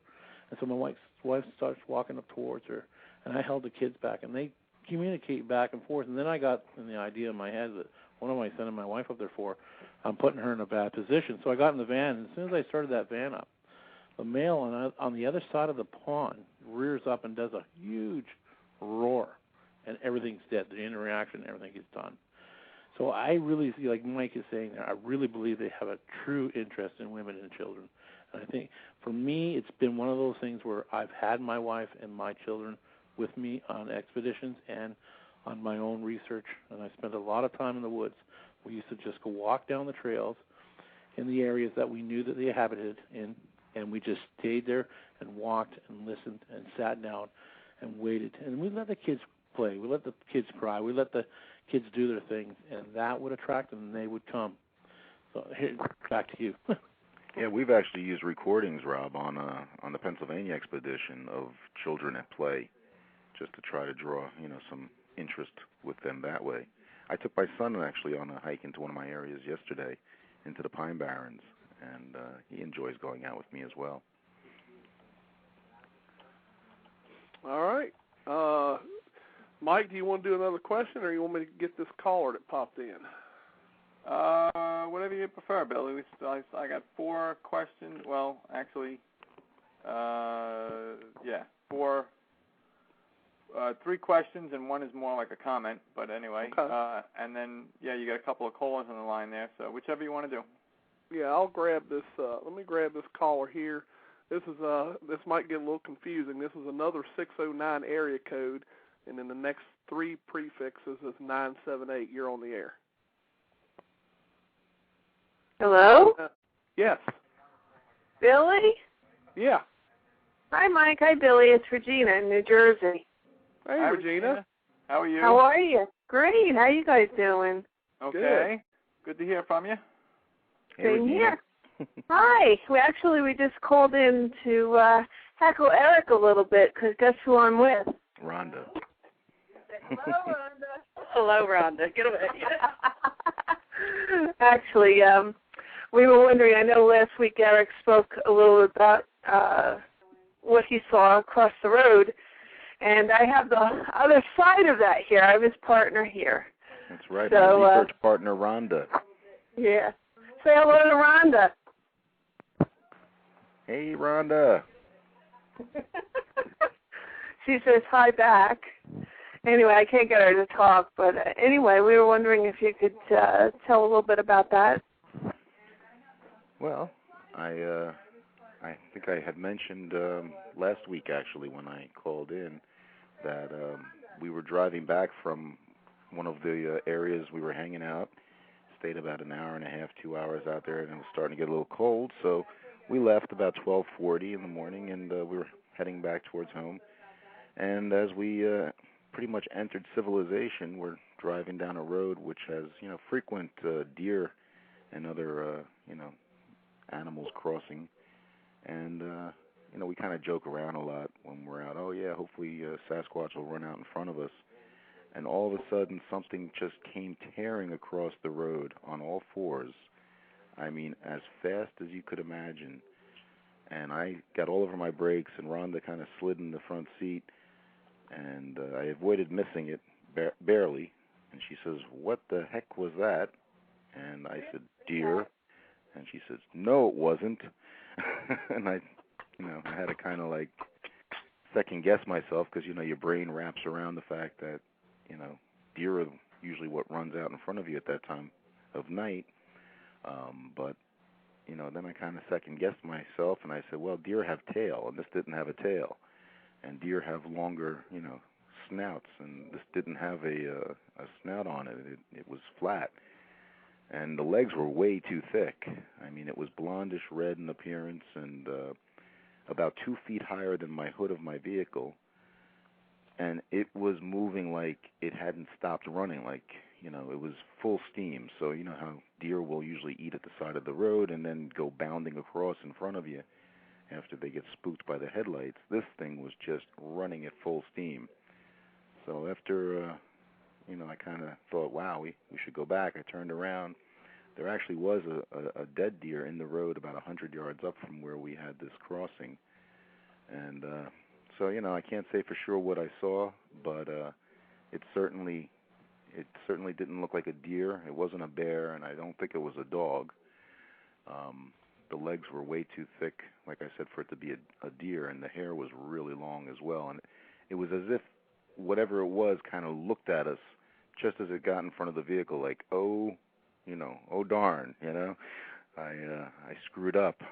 And so my wife starts walking up towards her, and I held the kids back, and they communicate back and forth. And then I got the idea in my head that what am I sending my wife up there for? I'm putting her in a bad position. So I got in the van, and as soon as I started that van up, the male on the other side of the pond rears up and does a huge roar, and everything's dead. The interaction, everything is done. So I really see, like Mike is saying there, I really believe they have a true interest in women and children. And I think for me, it's been one of those things where I've had my wife and my children with me on expeditions and on my own research, and I spent a lot of time in the woods. We used to just go walk down the trails in the areas that we knew that they habited in, and we just stayed there and walked and listened and sat down and waited. And we let the kids play. We let the kids cry. We let the kids do their things, and that would attract them, and they would come. So here, back to you. Yeah, we've actually used recordings, Rob, on the Pennsylvania expedition of children at play, just to try to draw, some interest with them that way. I took my son actually on a hike into one of my areas yesterday, into the Pine Barrens, and he enjoys going out with me as well. All right. Mike, do you want to do another question, or you want me to get this caller that popped in? Whatever you prefer, Billy. I got 4 questions. Well, actually, 3 questions, and one is more like a comment. But anyway, okay. And then you got a couple of callers on the line there. So whichever you want to do. Yeah, I'll grab this. Let me grab this caller here. This might get a little confusing. This is another 609 area code, and then the next 3 prefixes is 978. You're on the air. Hello? Yes. Billy? Yeah. Hi, Mike. Hi, Billy. It's Regina in New Jersey. Hey, Hi, Regina. How are you? How are you? Great. How you guys doing? Okay. Good to hear from you. Hey, Same Regina. here. Hi. We just called in to heckle Eric a little bit, because guess who I'm with? Rhonda. Hello, Rhonda. Hello, Rhonda. Get away. Actually, we were wondering, I know last week Eric spoke a little about what he saw across the road, and I have the other side of that here. I'm his partner here. That's right, so, my research partner, Rhonda. Yeah. Say hello to Rhonda. Hey, Rhonda. She says hi back. Anyway, I can't get her to talk, but anyway, we were wondering if you could tell a little bit about that. Well, I think I had mentioned last week, actually, when I called in, that we were driving back from one of the areas we were hanging out, stayed about an hour and a half, 2 hours out there, and it was starting to get a little cold, so we left about 12:40 in the morning, and we were heading back towards home. And as we pretty much entered civilization, we're driving down a road which has, frequent deer and other, animals crossing. And, we kind of joke around a lot when we're out. Oh, yeah, hopefully Sasquatch will run out in front of us. And all of a sudden, something just came tearing across the road on all fours. I mean, as fast as you could imagine. And I got all over my brakes, and Rhonda kind of slid in the front seat. And I avoided missing it barely. And she says, "What the heck was that?" And I said, "Deer." And she says, "No, it wasn't." And I had to kind of like second guess myself, because your brain wraps around the fact that deer are usually what runs out in front of you at that time of night. But then I kind of second guessed myself, and I said, well, deer have tail, and this didn't have a tail. And deer have longer, snouts, and this didn't have a snout on it. It was flat. And the legs were way too thick. I mean, it was blondish red in appearance, and about 2 feet higher than my hood of my vehicle. And it was moving like it hadn't stopped running, like, it was full steam. So you know how deer will usually eat at the side of the road and then go bounding across in front of you after they get spooked by the headlights. This thing was just running at full steam. So after, I kind of thought, wow, we should go back. I turned around. There actually was a dead deer in the road about 100 yards up from where we had this crossing. And so, I can't say for sure what I saw, but it certainly didn't look like a deer. It wasn't a bear, and I don't think it was a dog. The legs were way too thick, like I said, for it to be a deer, and the hair was really long as well. And it was as if whatever it was kind of looked at us just as it got in front of the vehicle, like, oh darn, I screwed up,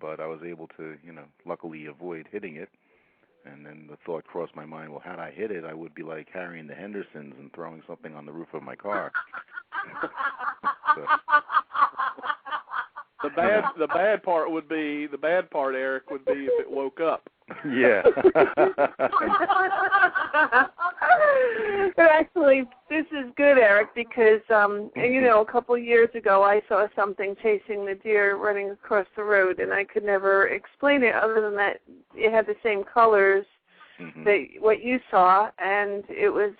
but I was able to, luckily avoid hitting it. And then the thought crossed my mind, well, had I hit it, I would be like Harry and the Hendersons and throwing something on the roof of my car. So. The bad part, Eric, would be if it woke up. Yeah. Actually, this is good, Eric, because a couple of years ago I saw something chasing the deer running across the road, and I could never explain it other than that it had the same colors that what you saw, and it was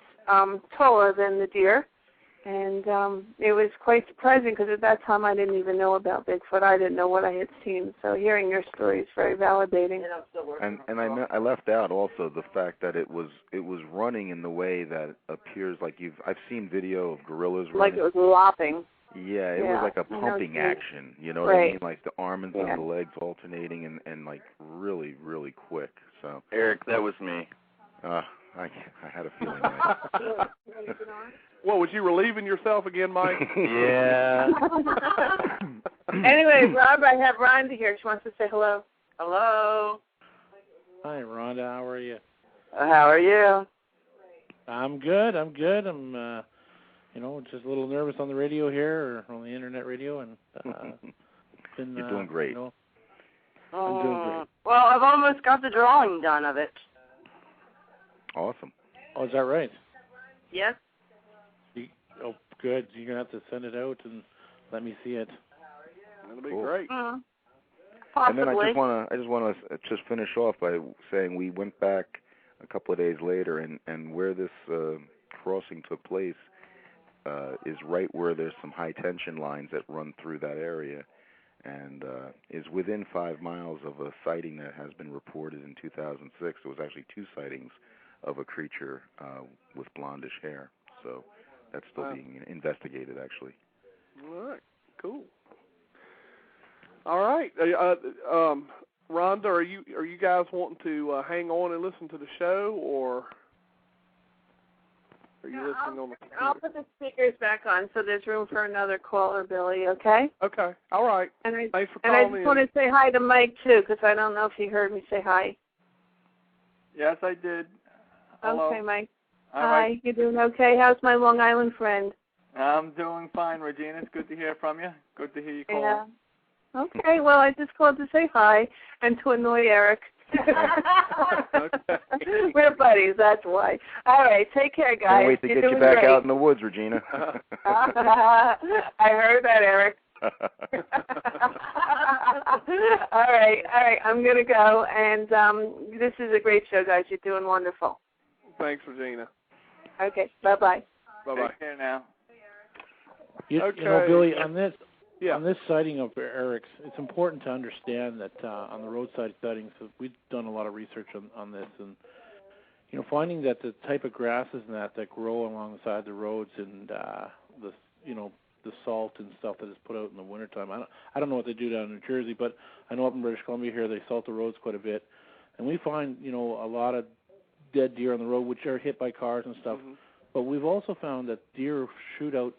taller than the deer. And it was quite surprising because at that time I didn't even know about Bigfoot. I didn't know what I had seen. So hearing your story is very validating. And I left out also the fact that it was running in the way that appears like I've seen video of gorillas running. Like it was lopping. Yeah, it was like a pumping action. You know what I mean? Like the arms and the legs alternating and like really, really quick. So Eric, that was me. I had a feeling. Right? What, was you relieving yourself again, Mike? Yeah. Anyway, Rob, I have Rhonda here. She wants to say hello. Hello. Hi, Rhonda. How are you? How are you? I'm good. I'm just a little nervous on the radio here, or on the internet radio, and You're doing great. I'm doing great. Well, I've almost got the drawing done of it. Awesome. Oh, is that right? Yes. Oh, good. You're gonna have to send it out and let me see it. That'll be great. Possibly. And then I just want to finish off by saying we went back a couple of days later, and where this crossing took place is right where there's some high tension lines that run through that area, and is within 5 miles of a sighting that has been reported in 2006. There was actually 2 sightings of a creature with blondish hair. So that's still being investigated, actually. All right, cool. All right, Rhonda, are you guys wanting to hang on and listen to the show, or are you listening on the computer? I'll put the speakers back on so there's room for another caller, Billy. Okay? Okay. All right. Thanks for calling in. And I just want to say hi to Mike too, because I don't know if he heard me say hi. Yes, I did. Hello. Okay, Mike. Hi. Mike. You doing okay? How's my Long Island friend? I'm doing fine, Regina. It's good to hear from you. Good to hear you call. Yeah. Okay, well, I just called to say hi and to annoy Eric. We're buddies, that's why. All right, take care, guys. Can't wait to get you back great. out in the woods, Regina. I heard that, Eric. All right, I'm going to go, and this is a great show, guys. You're doing wonderful. Thanks, Regina. Okay, bye-bye. Bye-bye. Take care now. You Okay. know, Billy, on this Yeah. on this sighting of Eric's, it's important to understand that on the roadside sightings, we've done a lot of research on this, and finding that the type of grasses and that grow along the side of the roads and the salt and stuff that is put out in the wintertime. I don't know what they do down in New Jersey, but I know up in British Columbia here they salt the roads quite a bit, and we find a lot of dead deer on the road which are hit by cars and stuff. Mm-hmm. But we've also found that deer shoot out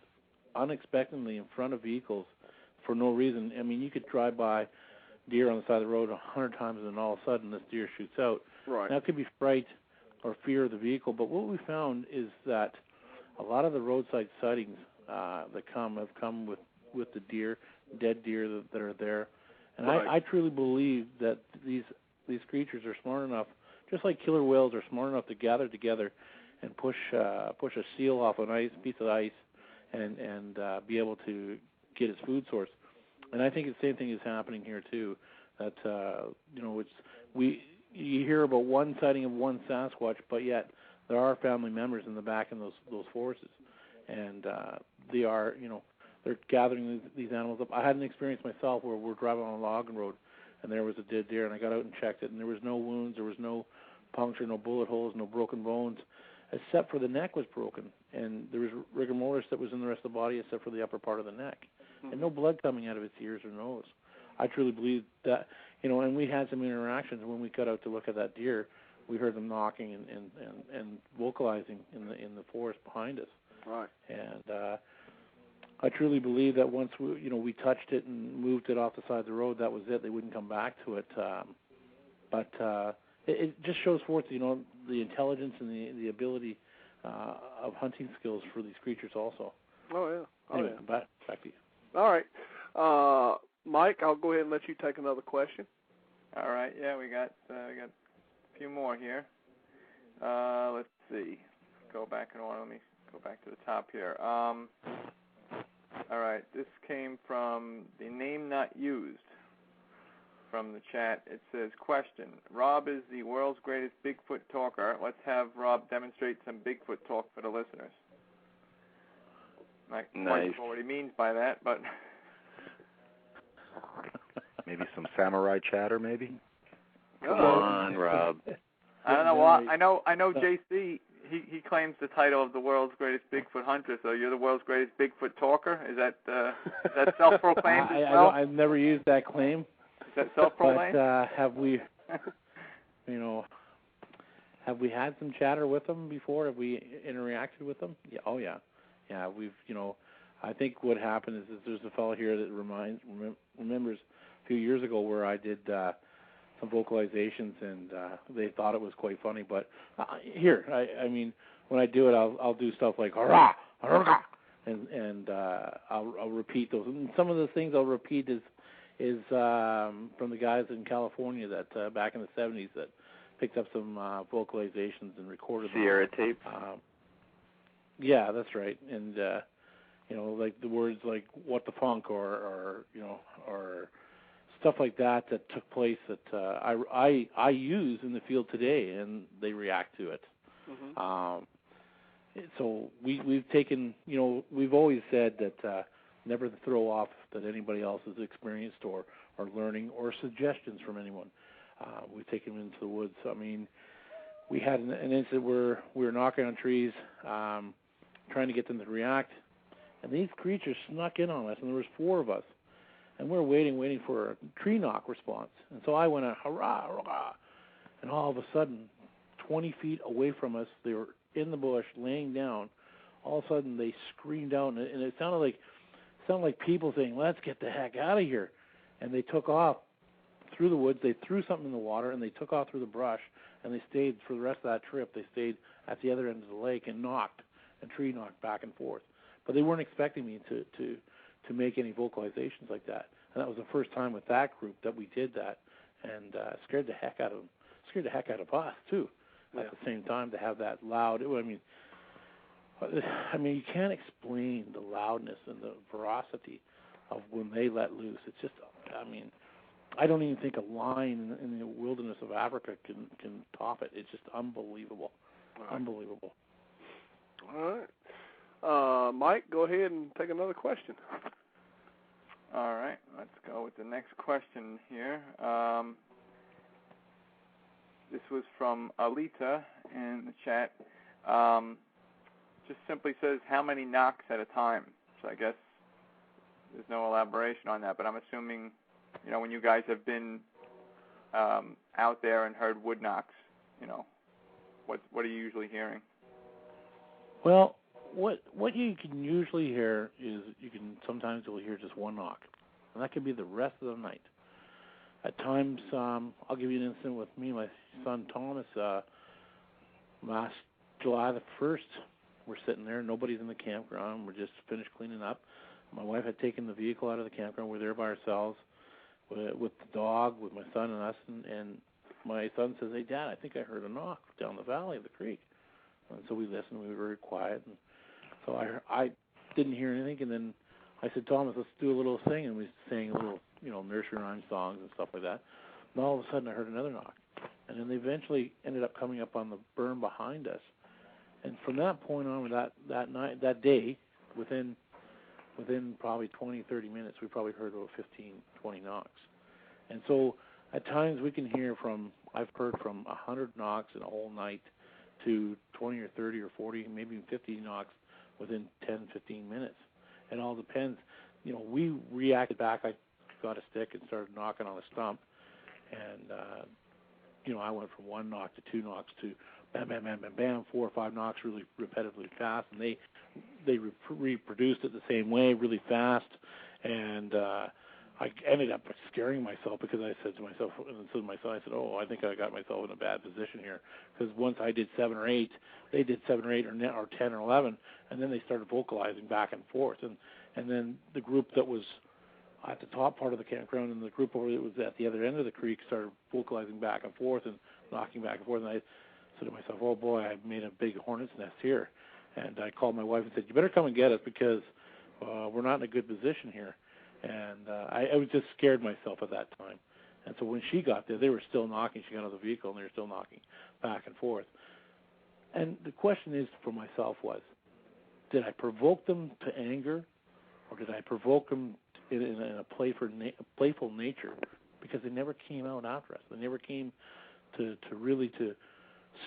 unexpectedly in front of vehicles for no reason. I mean, you could drive by deer on the side of the road 100 times, and then all of a sudden this deer shoots out. Right. Now, it could be fright or fear of the vehicle, but what we found is that a lot of the roadside sightings that have come with the deer, dead deer that are there. And right. I truly believe that these creatures are smart enough, just like killer whales are smart enough to gather together and push a seal off a piece of ice and be able to get its food source. And I think the same thing is happening here too. That you hear about one sighting of one Sasquatch, but yet there are family members in the back in those forests, and they are, they're gathering these animals up. I had an experience myself where we're driving on a logging road, and there was a dead deer, and I got out and checked it, and there was no wounds, there was no puncture, no bullet holes, no broken bones, except for the neck was broken, and there was rigor mortis that was in the rest of the body except for the upper part of the neck, and no blood coming out of its ears or nose. I truly believe that, and we had some interactions when we got out to look at that deer. We heard them knocking and vocalizing in the forest behind us. Right. And I truly believe that once we touched it and moved it off the side of the road, that was it. They wouldn't come back to it. But it just shows forth, the intelligence and the ability of hunting skills for these creatures also. Oh yeah. Anyway, back to you. All right, Mike, I'll go ahead and let you take another question. All right. Yeah, we got a few more here. Let's see. Go back in order. Let me go back to the top here. All right. This came from the name not used from the chat. It says, question, Rob is the world's greatest Bigfoot talker. Let's have Rob demonstrate some Bigfoot talk for the listeners. Not quite sure what he means by that, but... Maybe some samurai chatter, maybe? Come on, Rob. I don't know. Well, I know JC, he claims the title of the world's greatest Bigfoot hunter, so you're the world's greatest Bigfoot talker? Is that self-proclaimed as well? I've never used that claim. Is that self-proclaimed? But have we, have we had some chatter with them before? Have we interacted with them? Yeah. Oh, yeah. Yeah, we've, I think what happened is there's a fellow here that remembers a few years ago where I did some vocalizations, and they thought it was quite funny. But I mean, when I do it, I'll do stuff like hurrah, hurrah, and I'll repeat those. And some of the things I'll repeat is from the guys in California that back in the 70s that picked up some vocalizations and recorded them. Sierra tapes. Yeah, that's right. And like the words like "what the funk" or stuff like that took place that I use in the field today, and they react to it. Mm-hmm. So we've taken, we've always said that never to throw off that anybody else has experienced or learning or suggestions from anyone. We've taken them into the woods. I mean, we had an incident where we were knocking on trees, trying to get them to react, and these creatures snuck in on us, and there was 4 of us, and we were waiting for a tree knock response. And so I went out, hurrah, hurrah, and all of a sudden, 20 feet away from us, they were in the bush, laying down. All of a sudden, they screamed out, and it sounded like people saying, "Let's get the heck out of here!" And they took off through the woods. They threw something in the water, and they took off through the brush, and they stayed for the rest of that trip. They stayed at the other end of the lake and tree knocked back and forth. But they weren't expecting me to make any vocalizations like that. And that was the first time with that group that we did that, and scared the heck out of them. Scared the heck out of us too. At the same time, to have that loud. I mean, you can't explain the loudness and the ferocity of when they let loose. It's just, I don't even think a lion in the wilderness of Africa can top it. It's just unbelievable. Right. Unbelievable. All right. Mike, go ahead and take another question. All right. Let's go with the next question here. This was from Alita in the chat. Just simply says, how many knocks at a time? So I guess there's no elaboration on that, but I'm assuming, when you guys have been out there and heard wood knocks, what are you usually hearing? Well, what you can usually hear is sometimes you'll hear just one knock, and that could be the rest of the night. At times, I'll give you an incident with me and my son Thomas. Last July the 1st, we're sitting there. Nobody's in the campground. We're just finished cleaning up. My wife had taken the vehicle out of the campground. We're there by ourselves with the dog, with my son and us. And my son says, "Hey, Dad, I think I heard a knock down the valley of the creek." And so we listened. We were very quiet. And so I didn't hear anything. And then I said, "Thomas, let's do a little thing." And we sang a little, nursery rhyme songs and stuff like that. And all of a sudden I heard another knock. And then they eventually ended up coming up on the berm behind us. And from that point on, that day, within probably 20, 30 minutes, we probably heard about 15, 20 knocks. And so at times we can hear I've heard from 100 knocks in a whole night to 20 or 30 or 40, maybe even 50 knocks within 10, 15 minutes. It all depends. We reacted back. I got a stick and started knocking on a stump. And, I went from 1 knock to 2 knocks to bam, bam, bam, bam, bam, 4 or 5 knocks really repetitively fast. And they reproduced it the same way really fast. And I ended up scaring myself because I said to myself, I said, I think I got myself in a bad position here. Because once I did 7 or 8, they did 7 or 8 or 10 or 11, and then they started vocalizing back and forth. And then the group that was at the top part of the campground and the group over that was at the other end of the creek started vocalizing back and forth and knocking back and forth. And I said to myself, oh boy, I made a big hornet's nest here. And I called my wife and said, you better come and get us because we're not in a good position here. And I was just scared myself at that time. And so when she got there, they were still knocking. She got out of the vehicle, and they were still knocking back and forth. And the question is for myself was, did I provoke them to anger, or did I provoke them in a playful nature? Because they never came out after us. They never came to really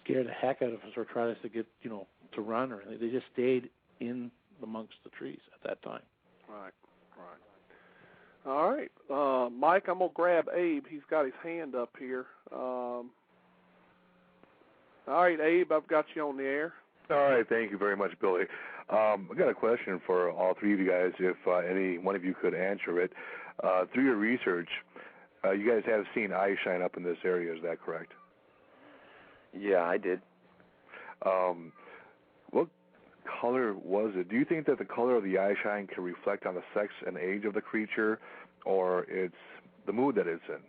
scare the heck out of us or try us to get, to run or anything. They just stayed in amongst the trees at that time. Right. All right, Mike, I'm going to grab Abe. He's got his hand up here. All right, Abe, I've got you on the air. All right, thank you very much, Billy. I got a question for all three of you guys, if any one of you could answer it. Through your research, you guys have seen eye shine up in this area, is that correct? Yeah, I did. What color was it? Do you think that the color of the eye shine can reflect on the sex and age of the creature, or it's the mood that it's in?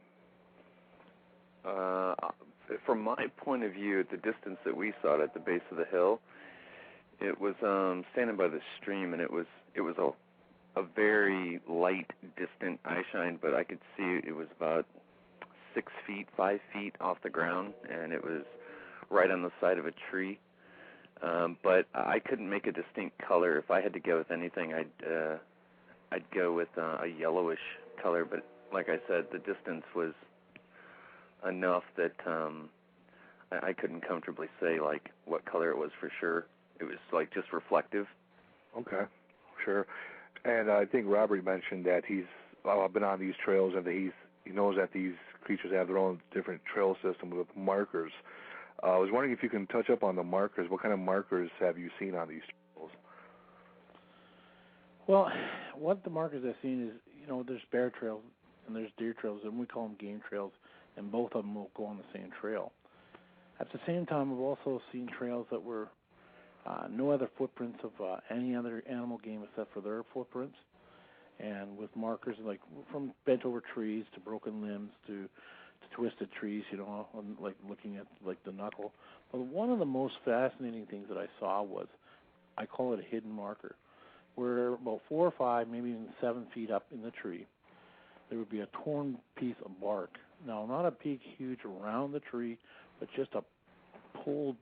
From my point of view, at the distance that we saw it at the base of the hill, it was standing by the stream, and it was a very light, distant eye shine, but I could see it was about 6 feet, 5 feet off the ground, and it was right on the side of a tree. But I couldn't make a distinct color. If I had to go with anything, I'd go with a yellowish color. But like I said, the distance was enough that I couldn't comfortably say like what color it was for sure. It was like just reflective. Okay, sure. And I think Robert mentioned that he's been on these trails and that he knows that these creatures have their own different trail system with markers. I was wondering if you can touch up on the markers. What kind of markers have you seen on these trails? Well, what the markers I've seen is, there's bear trails and there's deer trails, and we call them game trails, and both of them will go on the same trail. At the same time, we've also seen trails that were no other footprints of any other animal game except for their footprints, and with markers like from bent over trees to broken limbs to twisted trees, like looking at like the knuckle. But one of the most fascinating things that I saw was, I call it a hidden marker, where about 4 or 5, maybe even 7 feet up in the tree, there would be a torn piece of bark. Now, not a big, huge around the tree, but just a pulled,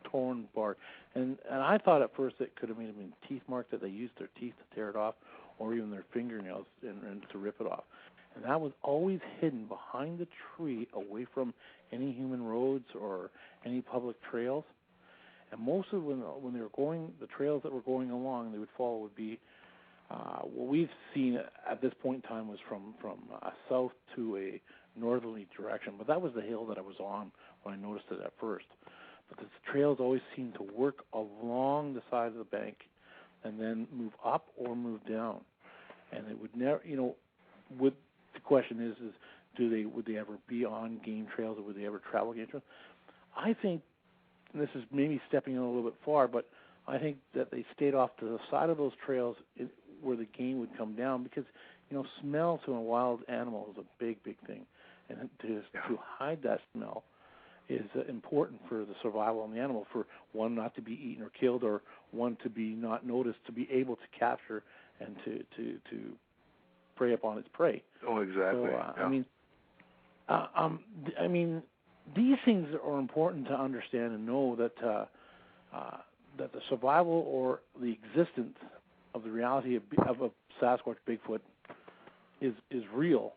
torn bark. And I thought at first it could have been teeth marks, that they used their teeth to tear it off, or even their fingernails and to rip it off. And that was always hidden behind the tree, away from any human roads or any public trails. And most of when they were going, the trails that were going along, they would follow would be what we've seen at this point in time was from a south to a northerly direction. But that was the hill that I was on when I noticed it at first. But the trails always seemed to work along the side of the bank and then move up or move down. And it would never, the question is would they ever be on game trails, or would they ever travel game trails? I think, and this is maybe stepping in a little bit far, but I think that they stayed off to the side of those trails where the game would come down, because smell to a wild animal is a big, big thing, and to hide that smell is important for the survival of the animal, for one not to be eaten or killed, or one to be not noticed, to be able to capture and to prey upon its prey. Oh, exactly. So, I mean, these things are important to understand and know that that the survival or the existence of the reality of a Sasquatch Bigfoot is real,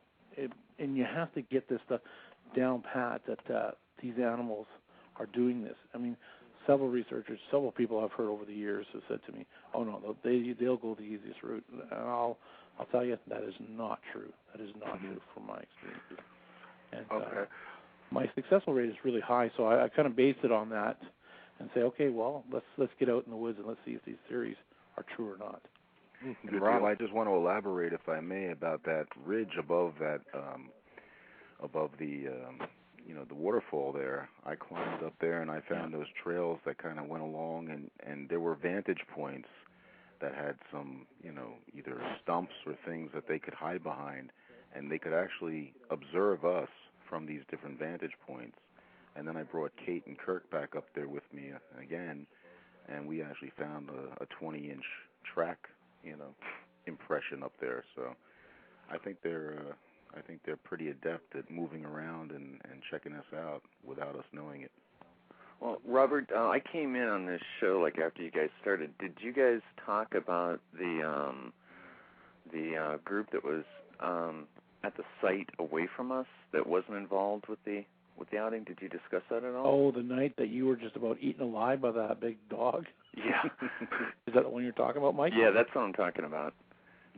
and you have to get this stuff down pat that these animals are doing this. I mean, several researchers, several people I've heard over the years have said to me, "Oh no, they'll go the easiest route." And I'll tell you that is not true. That is not true from my experiences. And my successful rate is really high, so I kind of base it on that and say, okay, well, let's get out in the woods and let's see if these theories are true or not. And Rob, I just want to elaborate, if I may, about that ridge above that, above the, the waterfall there. I climbed up there and I found those trails that kind of went along, and there were vantage points that had some, either stumps or things that they could hide behind, and they could actually observe us from these different vantage points. And then I brought Kate and Kirk back up there with me again, and we actually found a 20-inch track, impression up there. So I think they're pretty adept at moving around and checking us out without us knowing it. Well, Robert, I came in on this show after you guys started. Did you guys talk about the group that was at the site away from us that wasn't involved with the outing? Did you discuss that at all? Oh, the night that you were just about eaten alive by that big dog? Yeah. Is that the one you're talking about, Mike? Yeah, that's what I'm talking about.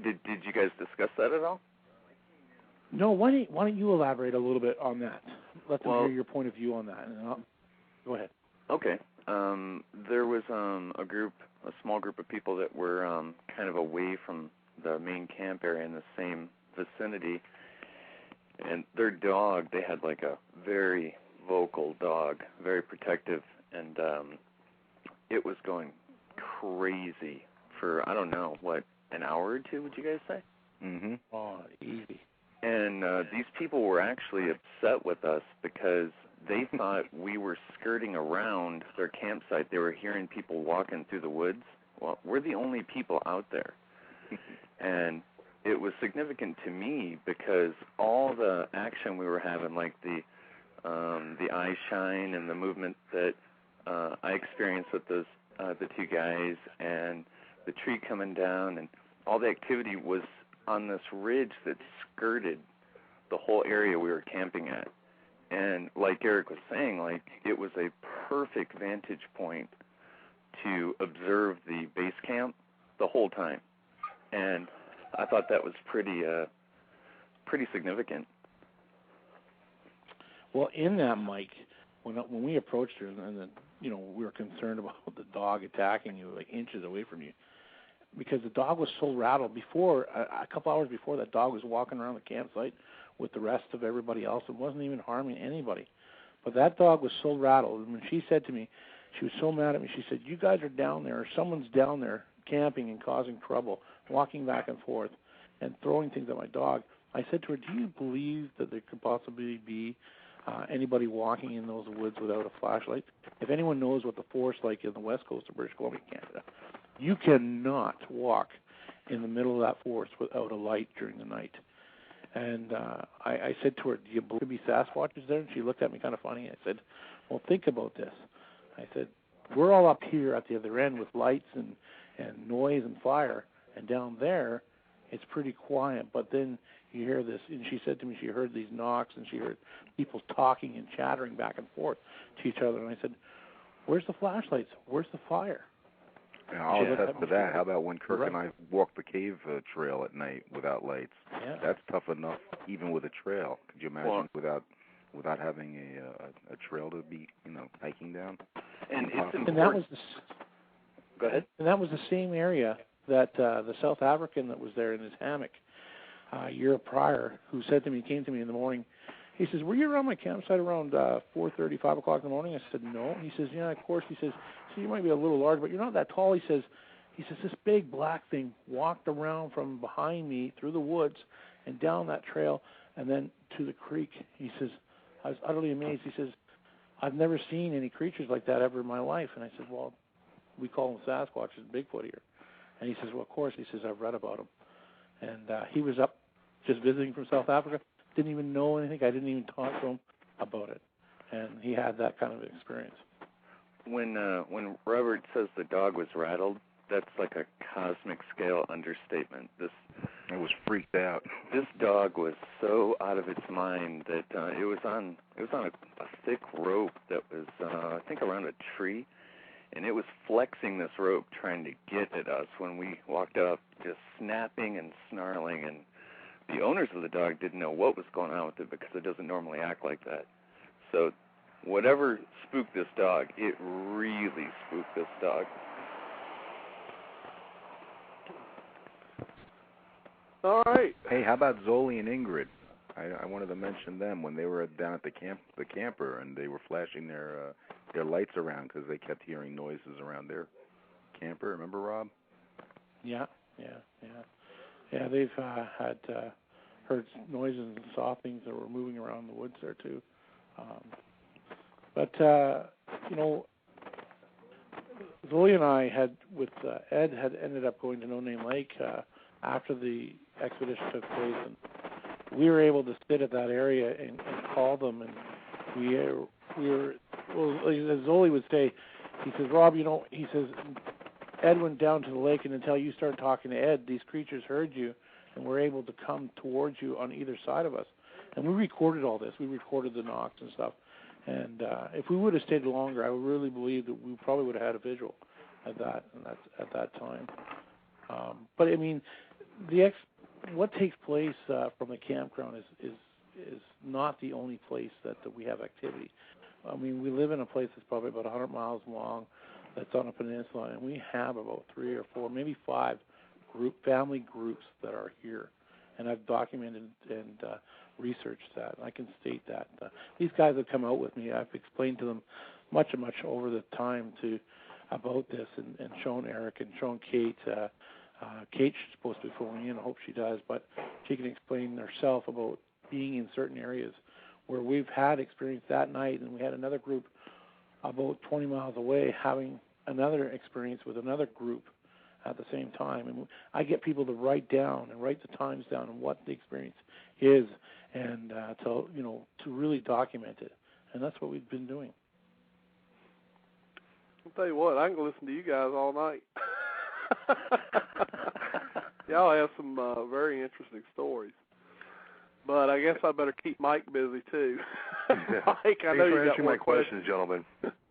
Did you guys discuss that at all? No, why don't you elaborate a little bit on that? Let them hear your point of view on that. And go ahead. Okay. There was a small group of people that were kind of away from the main camp area in the same vicinity, and their dog, they had like a very vocal dog, very protective, and it was going crazy for, I don't know, an hour or two, would you guys say? Mm-hmm. Oh, easy. And these people were actually upset with us because they thought we were skirting around their campsite. They were hearing people walking through the woods. Well, we're the only people out there. And it was significant to me because all the action we were having, like the eye shine and the movement that I experienced with those the two guys, and the tree coming down, and all the activity was on this ridge that skirted the whole area we were camping at. And like Eric was saying, it was a perfect vantage point to observe the base camp the whole time. And I thought that was pretty significant. Well, in that, Mike, when we approached her, and then, we were concerned about the dog attacking you inches away from you, because the dog was so rattled. Before, a couple hours before, that dog was walking around the campsite with the rest of everybody else and wasn't even harming anybody. But that dog was so rattled, and when she said to me, she was so mad at me, she said, "You guys are down there, or someone's down there camping and causing trouble, walking back and forth and throwing things at my dog." I said to her, "Do you believe that there could possibly be anybody walking in those woods without a flashlight? If anyone knows what the forest like in the west coast of British Columbia, Canada, you cannot walk in the middle of that forest without a light during the night." And I said to her, "Do you believe there be Sasquatches there?" And she looked at me kind of funny. I said, "Well, think about this." I said, "We're all up here at the other end with lights and noise and fire, and down there it's pretty quiet, but then you hear this." And she said to me she heard these knocks and she heard people talking and chattering back and forth to each other. And I said, "Where's the flashlights? Where's the fire?" Yeah, I'll attest to that. How about when Kirk and I walked the cave trail at night without lights? Yeah. That's tough enough, even with a trail. Could you imagine without having a trail to be, hiking down? And it's important. And that was Go ahead. And that was the same area that the South African that was there in his hammock a year prior, who said to me, came to me in the morning. He says, "Were you around my campsite around 4:30, 5 o'clock in the morning?" I said, "No." He says, "Yeah, of course." He says, "So you might be a little large, but you're not that tall." He says, "This big black thing walked around from behind me through the woods and down that trail and then to the creek." He says, "I was utterly amazed." He says, "I've never seen any creatures like that ever in my life." And I said, "Well, we call them Sasquatches, Bigfoot here." And he says, "Well, of course." He says, "I've read about them." And he was up just visiting from South Africa. Didn't even know anything. I didn't even talk to him about it. And he had that kind of experience. when Robert says the dog was rattled, that's like a cosmic scale understatement. It was freaked out. This dog was so out of its mind that it was on a thick rope that was I think around a tree, and it was flexing this rope trying to get at us when we walked up, just snapping and snarling, and the owners of the dog didn't know what was going on with it because it doesn't normally act like that. So whatever spooked this dog, it really spooked this dog. All right. Hey, how about Zoli and Ingrid? I wanted to mention them when they were down at the camper, and they were flashing their lights around because they kept hearing noises around their camper. Remember, Rob? Yeah. They've had heard noises and saw things that were moving around the woods there too. But Zoe and I had with Ed had ended up going to No Name Lake after the expedition took place, and we were able to sit at that area and call them, and we were as Zoe would say, he says, Rob, he says, Ed went down to the lake, and until you started talking to Ed, these creatures heard you and were able to come towards you on either side of us. And we recorded all this. We recorded the knocks and stuff. And if we would have stayed longer, I would really believe that we probably would have had a visual at that time. But I mean, what takes place from the campground is not the only place that we have activity. I mean, we live in a place that's probably about 100 miles long, that's on a peninsula, and we have about 3 or 4, maybe 5 family groups that are here. And I've documented and researched that. And I can state that. These guys have come out with me. I've explained to them much over the time about this and shown Eric and shown Kate. Kate's supposed to be phoning in. I hope she does. But she can explain herself about being in certain areas where we've had experience that night, and we had another group about 20 miles away having another experience with another group at the same time. And I get people to write the times down and what the experience is, and to really document it. And that's what we've been doing. I'll tell you what, I can listen to you guys all night. Y'all have some very interesting stories. But I guess I better keep Mike busy, too. Mike, I know you got more my questions, gentlemen.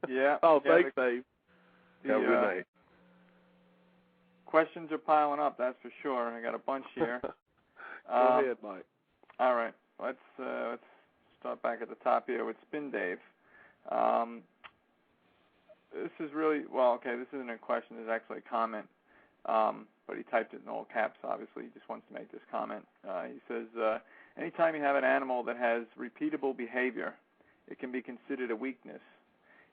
Yeah. Thanks, Dave. Have a good night. Questions are piling up, that's for sure. I got a bunch here. Go ahead, Mike. All right. Let's start back at the top here with Spin Dave. This is really, this isn't a question. This is actually a comment. But he typed it in all caps, obviously. He just wants to make this comment. He says, anytime you have an animal that has repeatable behavior, it can be considered a weakness.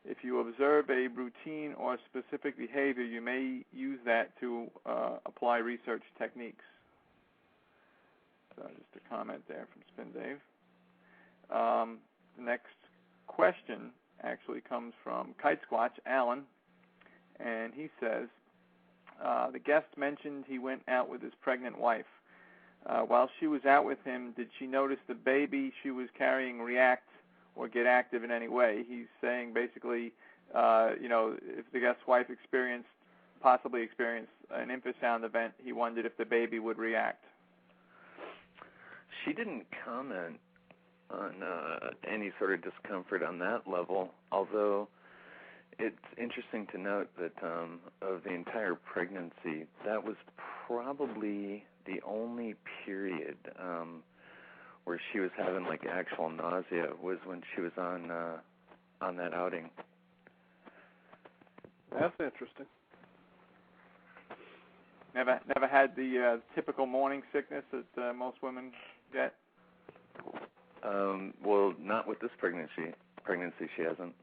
If you observe a routine or specific behavior, you may use that to apply research techniques. So just a comment there from Spin Dave. The next question actually comes from Kite Squatch Alan, and he says, the guest mentioned he went out with his pregnant wife. While she was out with him, did she notice the baby she was carrying react or get active in any way? He's saying basically, if the guest's wife possibly experienced an infrasound event, he wondered if the baby would react. She didn't comment on any sort of discomfort on that level, although it's interesting to note that of the entire pregnancy, that was probably the only period where she was having like actual nausea was when she was on that outing. That's interesting. Never had the typical morning sickness that most women get? Well, not with this pregnancy. She hasn't.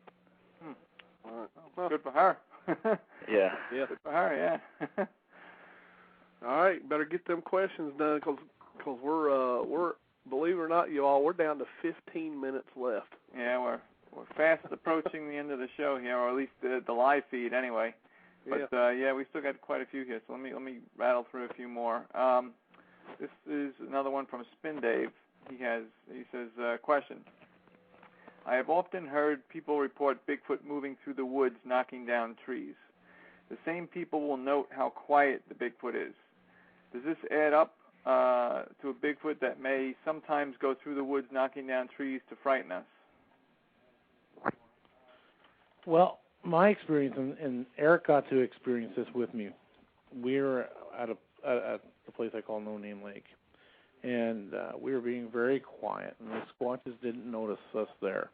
All right. Well, good for her. Yeah. Good for her, yeah. All right, better get them questions done because we're believe it or not, you all, we're down to 15 minutes left. Yeah, we're fast approaching the end of the show here, or at least the live feed anyway. But we still got quite a few here. So let me rattle through a few more. This is another one from Spin Dave. He says, question. I have often heard people report Bigfoot moving through the woods, knocking down trees. The same people will note how quiet the Bigfoot is. Does this add up to a Bigfoot that may sometimes go through the woods, knocking down trees to frighten us? Well, my experience, and Eric got to experience this with me. We were at a place I call No Name Lake, and we were being very quiet, and the Squatches didn't notice us there.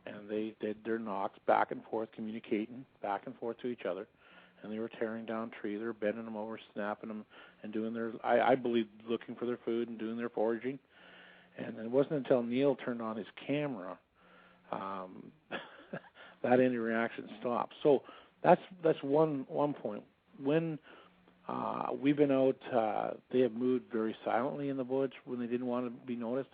And they did their knocks back and forth, communicating back and forth to each other, and they were tearing down trees, they were bending them over, snapping them, and doing their, I believe, looking for their food and doing their foraging. And it wasn't until Neil turned on his camera that interaction stopped. So that's one point. When we've been out, they have moved very silently in the woods when they didn't want to be noticed.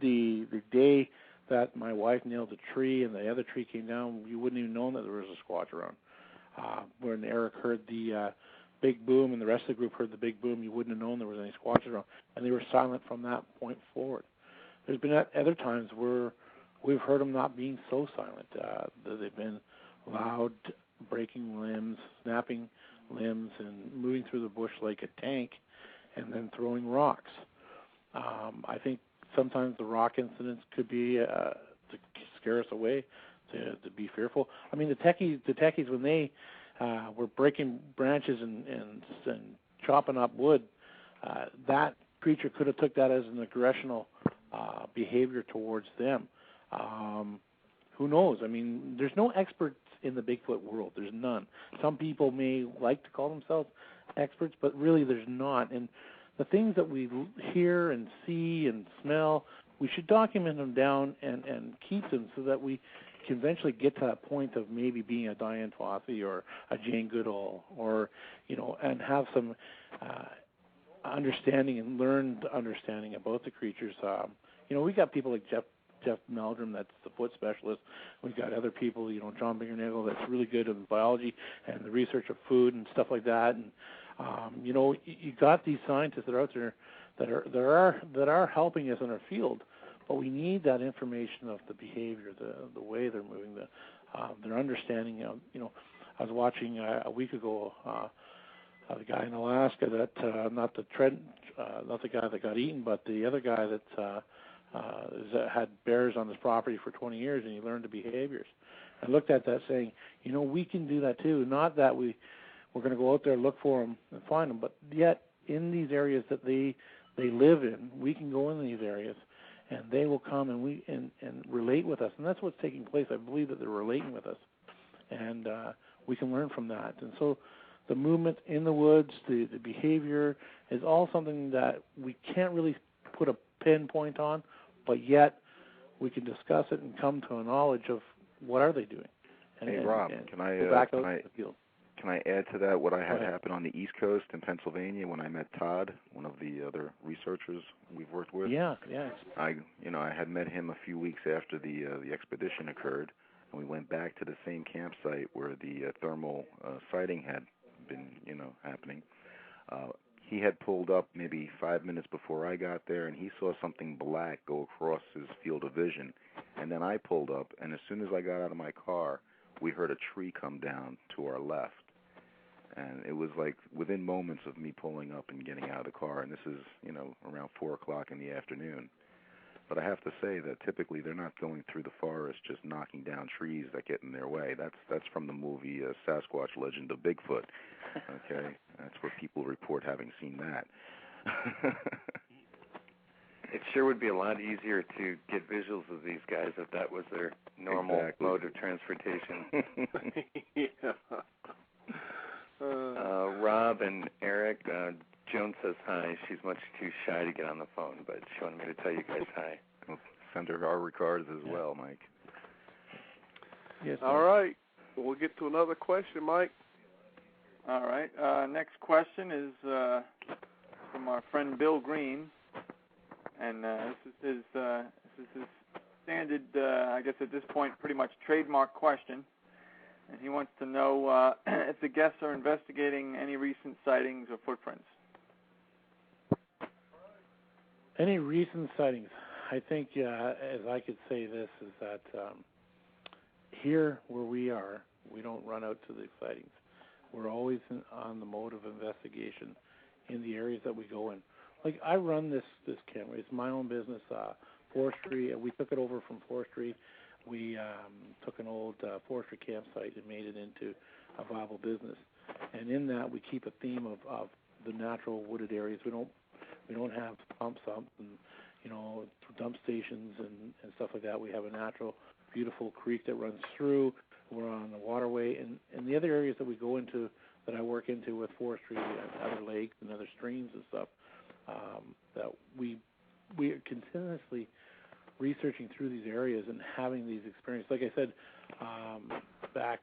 The day that my wife nailed a tree and the other tree came down, you wouldn't even know that there was a Squatch around. When Eric heard the big boom and the rest of the group heard the big boom, you wouldn't have known there was any Squatches around. And they were silent from that point forward. There's been other times where we've heard them not being so silent. They've been loud, breaking limbs, snapping limbs, and moving through the bush like a tank, and then throwing rocks. I think sometimes the rock incidents could be to scare us away, to be fearful. I mean, the techies when they were breaking branches and chopping up wood, that creature could have took that as an aggressional behavior towards them. Who knows? I mean, there's no experts in the Bigfoot world. There's none. Some people may like to call themselves experts, but really there's not. And the things that we hear and see and smell, we should document them down and keep them so that we can eventually get to that point of maybe being a Diane Fossey or a Jane Goodall, or, and have some understanding and learned understanding about the creatures. We got people like Jeff Meldrum, that's the foot specialist. We've got other people, John Bingernagel, that's really good in biology and the research of food and stuff like that. And you got these scientists that are out there that are helping us in our field, but we need that information of the behavior, the way they're moving, their understanding. I was watching a week ago the guy in Alaska that not the guy that got eaten, but the other guy that had bears on his property for 20 years, and he learned the behaviors. I looked at that saying, we can do that too. Not that we're going to go out there, look for them, and find them, but yet in these areas that they live in, we can go in these areas, and they will come and relate with us. And that's what's taking place. I believe that they're relating with us, and we can learn from that. And so the movement in the woods, the behavior is all something that we can't really put a pinpoint on, but yet we can discuss it and come to a knowledge of what are they doing. Hey, Rob, can I add to that what I had happen on the East Coast in Pennsylvania when I met Todd, one of the other researchers we've worked with? Yeah. I had met him a few weeks after the expedition occurred, and we went back to the same campsite where the thermal sighting had been, happening. He had pulled up maybe 5 minutes before I got there, and he saw something black go across his field of vision. And then I pulled up, and as soon as I got out of my car, we heard a tree come down to our left. And it was like within moments of me pulling up and getting out of the car, and this is, around 4 o'clock in the afternoon. But I have to say that typically they're not going through the forest just knocking down trees that get in their way. That's from the movie Sasquatch, Legend of Bigfoot. Okay, that's where people report having seen that. It sure would be a lot easier to get visuals of these guys if that was their normal mode of transportation. Yeah. Rob and Eric, Joan says hi. She's much too shy to get on the phone, but she wanted me to tell you guys hi. Well, send her our regards as well, Mike. Yes. All right. We'll get to another question, Mike. All right. Next question is from our friend Bill Green, and this is his standard, I guess at this point, pretty much trademark question. And he wants to know if the guests are investigating any recent sightings or footprints. Any recent sightings? I think, as I could say this, is that here where we are, we don't run out to the sightings. We're always on the mode of investigation in the areas that we go in. Like, I run this camera. It's my own business, forestry. We took it over from forestry. We took an old forestry campsite and made it into a viable business. And in that, we keep a theme of the natural wooded areas. We don't have pumps up and dump stations and stuff like that. We have a natural, beautiful creek that runs through. We're on the waterway, and the other areas that we go into, that I work into with forestry and other lakes and other streams and stuff, that we are continuously researching through these areas and having these experiences. Like I said, back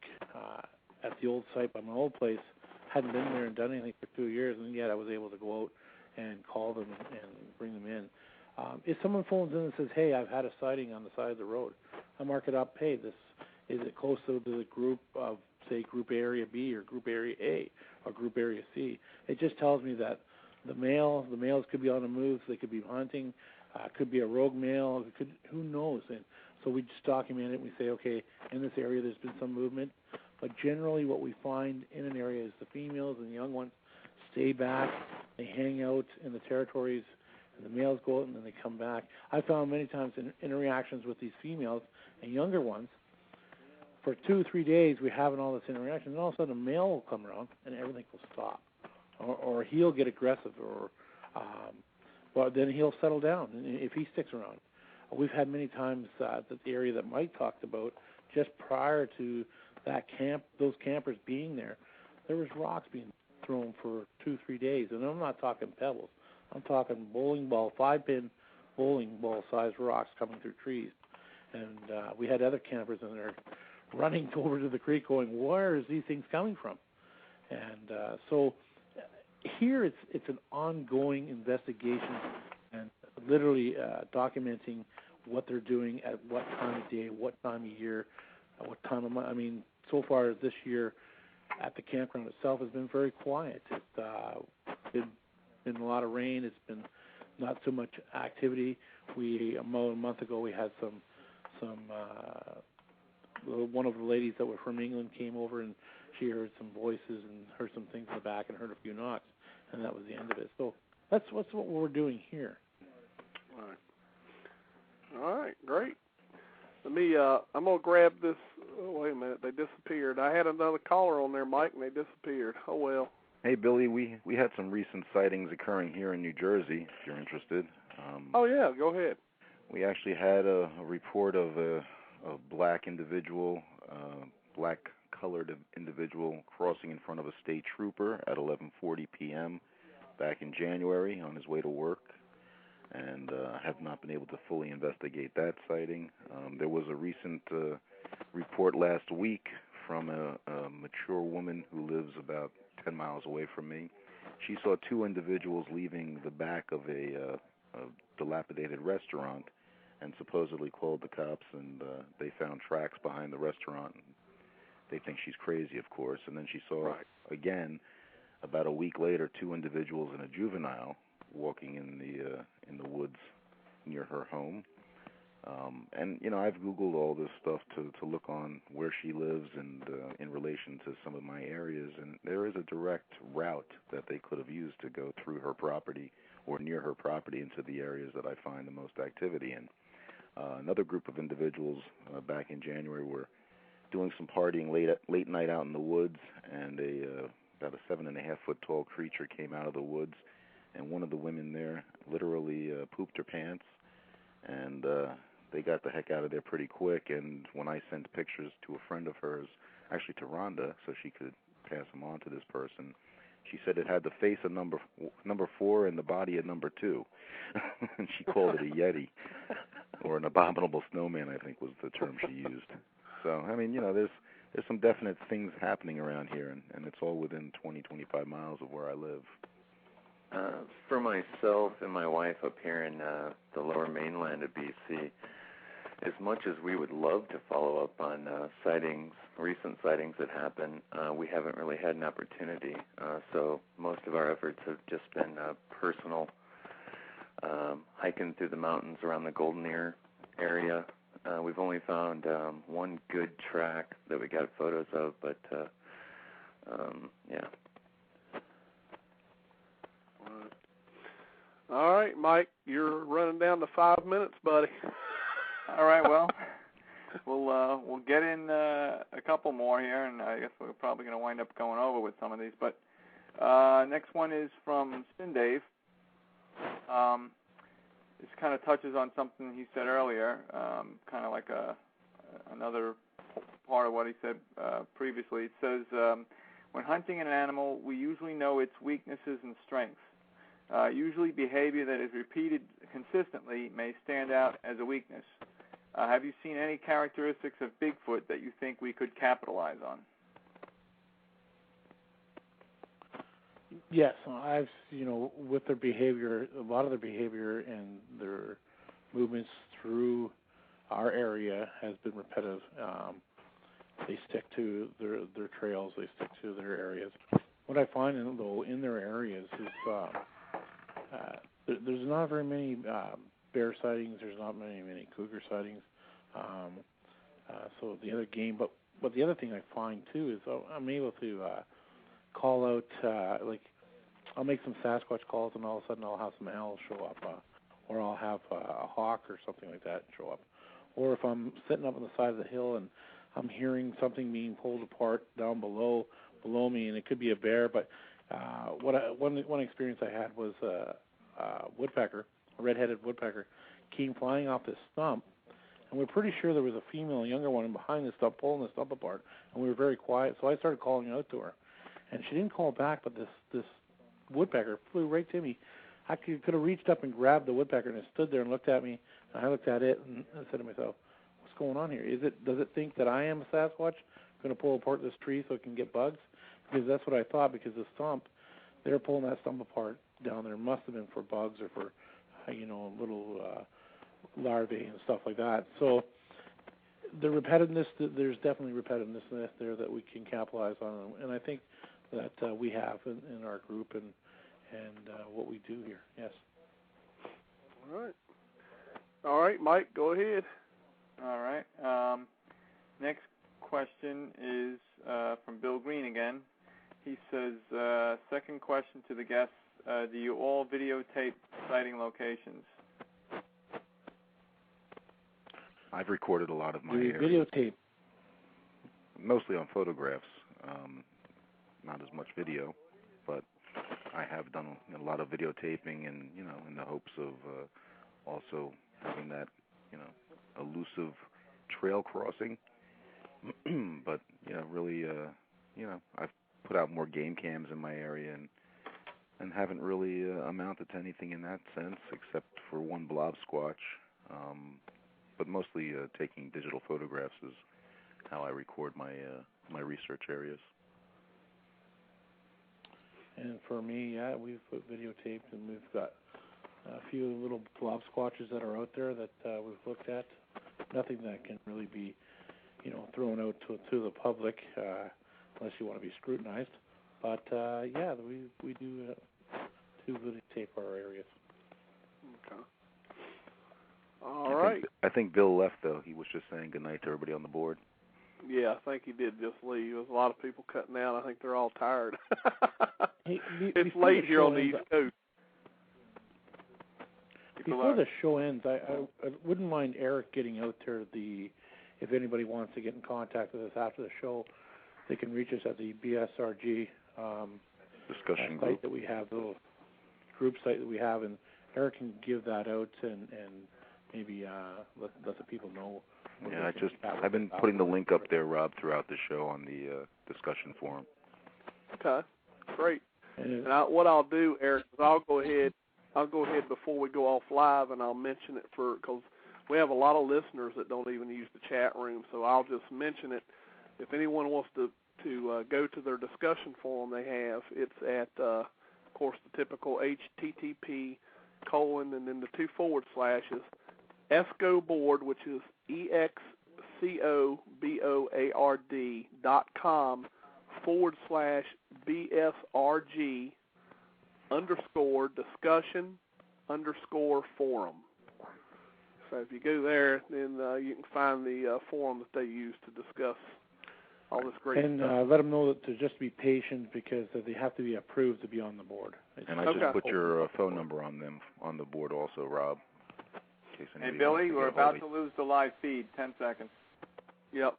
at the old site by my old place, hadn't been there and done anything for 2 years, and yet I was able to go out and call them and bring them in. If someone phones in and says, hey, I've had a sighting on the side of the road, I mark it up, hey, is it close to the group of, say, Group Area B or Group Area A or Group Area C? It just tells me that the males could be on the move, they could be hunting, could be a rogue male, who knows? And so we just document it and we say, okay, in this area there's been some movement. But generally what we find in an area is the females and the young ones stay back, they hang out in the territories, and the males go out and then they come back. I found many times in interactions with these females and younger ones, for 2 or 3 days we're having all this interaction, and all of a sudden a male will come around and everything will stop. Or he'll get aggressive, well, then he'll settle down if he sticks around. We've had many times that the area that Mike talked about, just prior to those campers being there was rocks being thrown for 2 or 3 days, and I'm not talking pebbles. I'm talking bowling ball, 5-pin bowling ball sized rocks coming through trees. And we had other campers in there running over to the creek going, where is these things coming from? And so here it's an ongoing investigation and literally documenting what they're doing at what time of day, what time of year, what time of month. I mean, so far this year at the campground itself has been very quiet. It's been a lot of rain. It's been not so much activity. A month ago we had some one of the ladies that were from England came over and she heard some voices and heard some things in the back and heard a few knocks, and that was the end of it. So that's what we're doing here. All right, great. Let me. I'm gonna grab this. Oh, wait a minute, they disappeared. I had another caller on there, Mike, and they disappeared. Oh well. Hey, Billy, we had some recent sightings occurring here in New Jersey, if you're interested. Oh, yeah, go ahead. We actually had a report of a black individual, black-colored individual crossing in front of a state trooper at 11:40 p.m. back in January on his way to work, and have not been able to fully investigate that sighting. There was a recent report last week from a mature woman who lives about 10 miles away from me. She saw 2 individuals leaving the back of a dilapidated restaurant and supposedly called the cops, and they found tracks behind the restaurant. They think she's crazy, of course. And then she saw, again, about a week later, 2 individuals and a juvenile walking in the woods near her home. And, I've Googled all this stuff to look on where she lives and in relation to some of my areas, and there is a direct route that they could have used to go through her property or near her property into the areas that I find the most activity in. Another group of individuals back in January were doing some partying late night out in the woods, and about a 7.5-foot tall creature came out of the woods, and one of the women there literally pooped her pants, and they got the heck out of there pretty quick. And when I sent pictures to a friend of hers, actually to Rhonda, so she could pass them on to this person, she said it had the face of number 4 and the body of number 2. And she called it a Yeti, or an abominable snowman, I think was the term she used. So, I mean, there's some definite things happening around here, and it's all within 20-25 miles of where I live. For myself and my wife up here in the lower mainland of BC, as much as we would love to follow up on recent sightings that happen, we haven't really had an opportunity. So most of our efforts have just been personal hiking through the mountains around the Golden Ear area. We've only found one good track that we got photos of, but yeah. All right, Mike, you're running down to 5 minutes, buddy. All right, well, we'll get in a couple more here, and I guess we're probably going to wind up going over with some of these. But next one is from Sin Dave. This kind of touches on something he said earlier, kind of like another part of what he said previously. It says, when hunting an animal, we usually know its weaknesses and strengths. Usually behavior that is repeated consistently may stand out as a weakness. Have you seen any characteristics of Bigfoot that you think we could capitalize on? Yes, I've, with their behavior, a lot of their behavior and their movements through our area has been repetitive. They stick to their trails, they stick to their areas. What I find, though, in their areas is there's not very many bear sightings, there's not many cougar sightings, so the other game, but the other thing I find, too, is I'm able to call out, like, I'll make some Sasquatch calls, and all of a sudden I'll have some owls show up, or I'll have a hawk or something like that show up. Or if I'm sitting up on the side of the hill and I'm hearing something being pulled apart down below me, and it could be a bear, but one experience I had was a woodpecker, a red-headed woodpecker, came flying off this stump, and we're pretty sure there was a female, a younger one, behind the stump, pulling the stump apart, and we were very quiet, so I started calling out to her. And she didn't call back, but this woodpecker flew right to me. I could have reached up and grabbed the woodpecker, and it stood there and looked at me, and I looked at it, and I said to myself, what's going on here? Does it think that I am a Sasquatch, going to pull apart this tree so it can get bugs? Because that's what I thought, because the stump, they're pulling that stump apart down there. It must have been for bugs or for, little larvae and stuff like that. So the repetitiveness, there's definitely repetitiveness there that we can capitalize on, and I think that we have in our group and what we do here. Yes. All right, Mike, go ahead. All right. Next question is from Bill Green again. He says, second question to the guests, do you all videotape sighting locations? I've recorded a lot of my videotape? Mostly on photographs, not as much video, but I have done a lot of videotaping and, in the hopes of also having that, elusive trail crossing. But, really, I've put out more game cams in my area and haven't really amounted to anything in that sense except for one blob squatch. But mostly taking digital photographs is how I record my research areas. And for me, yeah, we've videotaped, and we've got a few little blob squatches that are out there that we've looked at. Nothing that can really be, thrown out to the public unless you want to be scrutinized. But yeah, we do videotape our areas. Okay. All right. I think Bill left, though. He was just saying good night to everybody on the board. Yeah, I think he did just leave. There's a lot of people cutting out. I think they're all tired. Hey, it's late here on the East Coast. Before the show ends, I wouldn't mind Eric getting out there. If anybody wants to get in contact with us after the show, they can reach us at the BSRG discussion site group that we have, the little group site that we have, and Eric can give that out and maybe let the people know. Yeah, I've been putting the link up there, Rob, throughout the show on the discussion forum. Okay, great. And what I'll do, Eric, is I'll go ahead before we go off live, and I'll mention it because we have a lot of listeners that don't even use the chat room, so I'll just mention it. If anyone wants to go to their discussion forum they have, it's at, of course, the typical http:// and then the 2 // ESCOBOARD, which is EXCOBOARD.com /BSRG _ discussion _forum. So if you go there, then you can find the forum that they use to discuss all this great and stuff. let them know that to just be patient because they have to be approved to be on the board. And I just put your phone number on the board also, Rob. In case Hey, Billy, we're about to lose the live feed. 10 seconds. Yep.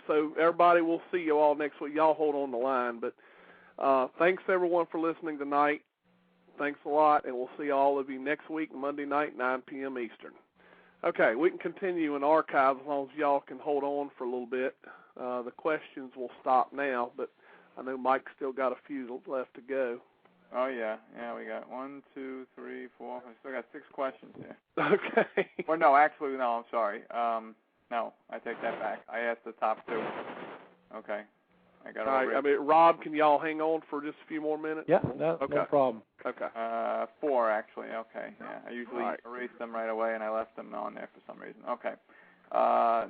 So everybody, we'll see you all next week. Y'all hold on the line. But thanks, everyone, for listening tonight. Thanks a lot, and we'll see all of you next week, Monday night, 9 p.m. Eastern. Okay, we can continue in archives as long as y'all can hold on for a little bit. The questions will stop now, but I know Mike's still got a few left to go. Oh, yeah, we got 1, 2, 3, 4. I still got 6 questions here. Okay. Or no, actually, no, I'm sorry. No, I take that back. I asked the top 2. Okay. I got it all right. Rob, can y'all hang on for just a few more minutes? Yeah, no problem. Okay. 4, actually. Okay, yeah. I usually erase them right away, and I left them on there for some reason. Okay.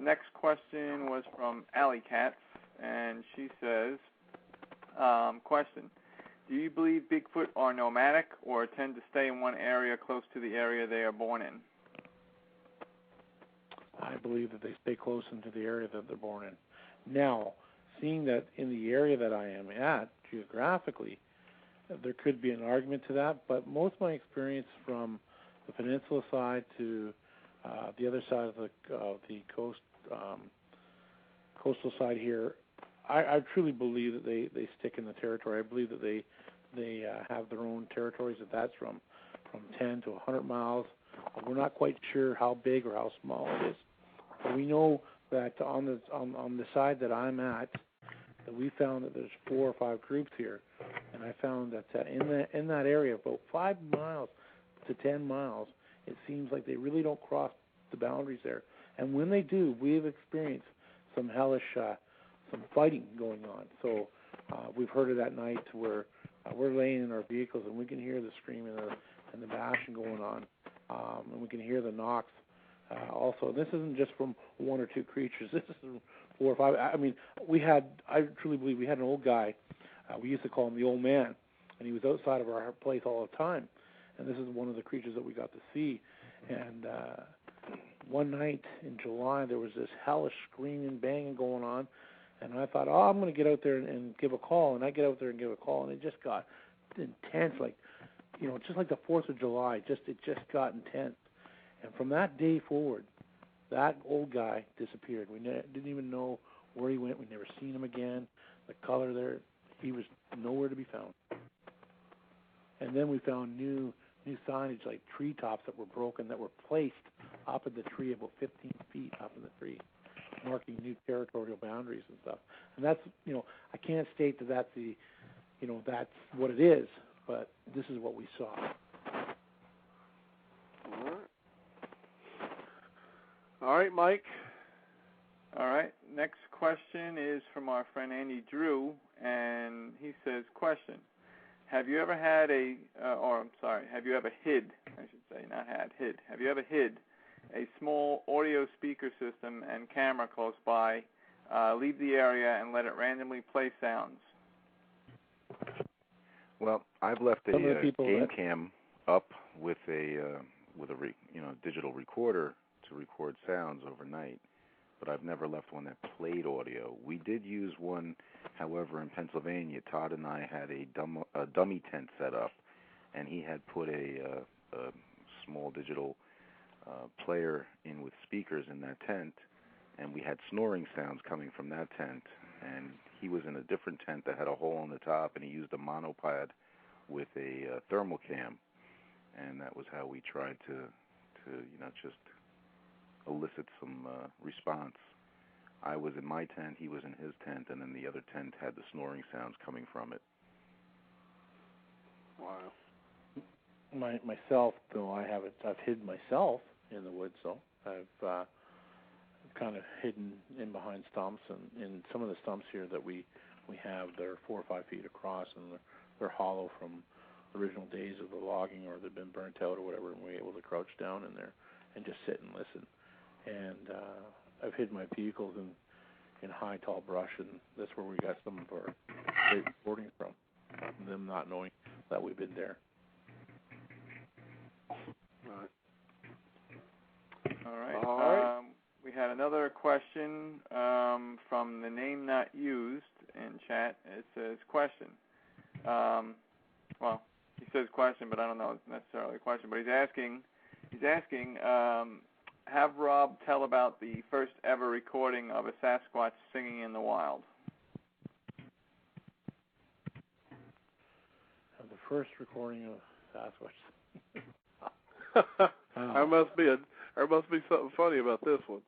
Next question was from Alley Katz, and she says, question, do you believe Bigfoot are nomadic or tend to stay in one area close to the area they are born in? I believe that they stay close into the area that they're born in. Now, seeing that in the area that I am at, geographically, there could be an argument to that, but most of my experience from the peninsula side to the other side of the coastal side here, I truly believe that they stick in the territory. I believe that they have their own territories, that's from 10 to 100 miles. We're not quite sure how big or how small it is. But we know that on the side that I'm at, that we found that there's 4 or 5 groups here, and I found that in that area, about 5 miles to 10 miles, it seems like they really don't cross the boundaries there. And when they do, we've experienced some hellish, some fighting going on. So we've heard of that night where we're laying in our vehicles and we can hear the screaming and the bashing going on, and we can hear the knocks. Also, this isn't just from 1 or 2 creatures. This is 4 or 5. I mean, I truly believe we had an old guy. We used to call him the old man, and he was outside of our place all the time. And this is one of the creatures that we got to see. And one night in July, there was this hellish screaming, banging going on. And I thought, I'm going to get out there and give a call. And I get out there and give a call, and it just got intense, like, just like the 4th of July. It just got intense. And from that day forward, that old guy disappeared. We didn't even know where he went. We never seen him again. The color there, he was nowhere to be found. And then we found new signage, like treetops that were broken, that were placed up in the tree, about 15 feet up in the tree, marking new territorial boundaries and stuff. And that's, I can't state that that's that's what it is, but this is what we saw. All right, Mike. All right. Next question is from our friend Andy Drew, and he says, question, have you ever hid, have you ever hid a small audio speaker system and camera close by, leave the area, and let it randomly play sounds? Well, I've left a game cam up with a digital recorder to record sounds overnight, but I've never left one that played audio. We did use one, however, in Pennsylvania. Todd and I had a dummy tent set up, and he had put a small digital player in with speakers in that tent, and we had snoring sounds coming from that tent. And he was in a different tent that had a hole on the top, and he used a monopod with a thermal cam, and that was how we tried to just elicit some response. I was in my tent, he was in his tent, and then the other tent had the snoring sounds coming from it. Wow. Myself, though, I've hidden myself in the woods, though. I've kind of hidden in behind stumps, and in some of the stumps here that we have, they're 4 or 5 feet across, and they're hollow from the original days of the logging, or they've been burnt out or whatever, and we're able to crouch down in there and just sit and listen. And I've hid my vehicles in high, tall brush, and that's where we got some of our great reporting from, them not knowing that we've been there. All right. We had another question from the name not used in chat. It says question. Well, he says question, but I don't know if it's necessarily a question. But he's asking, have Rob tell about the first ever recording of a Sasquatch singing in the wild. The first recording of Sasquatch. There must be something funny about this one.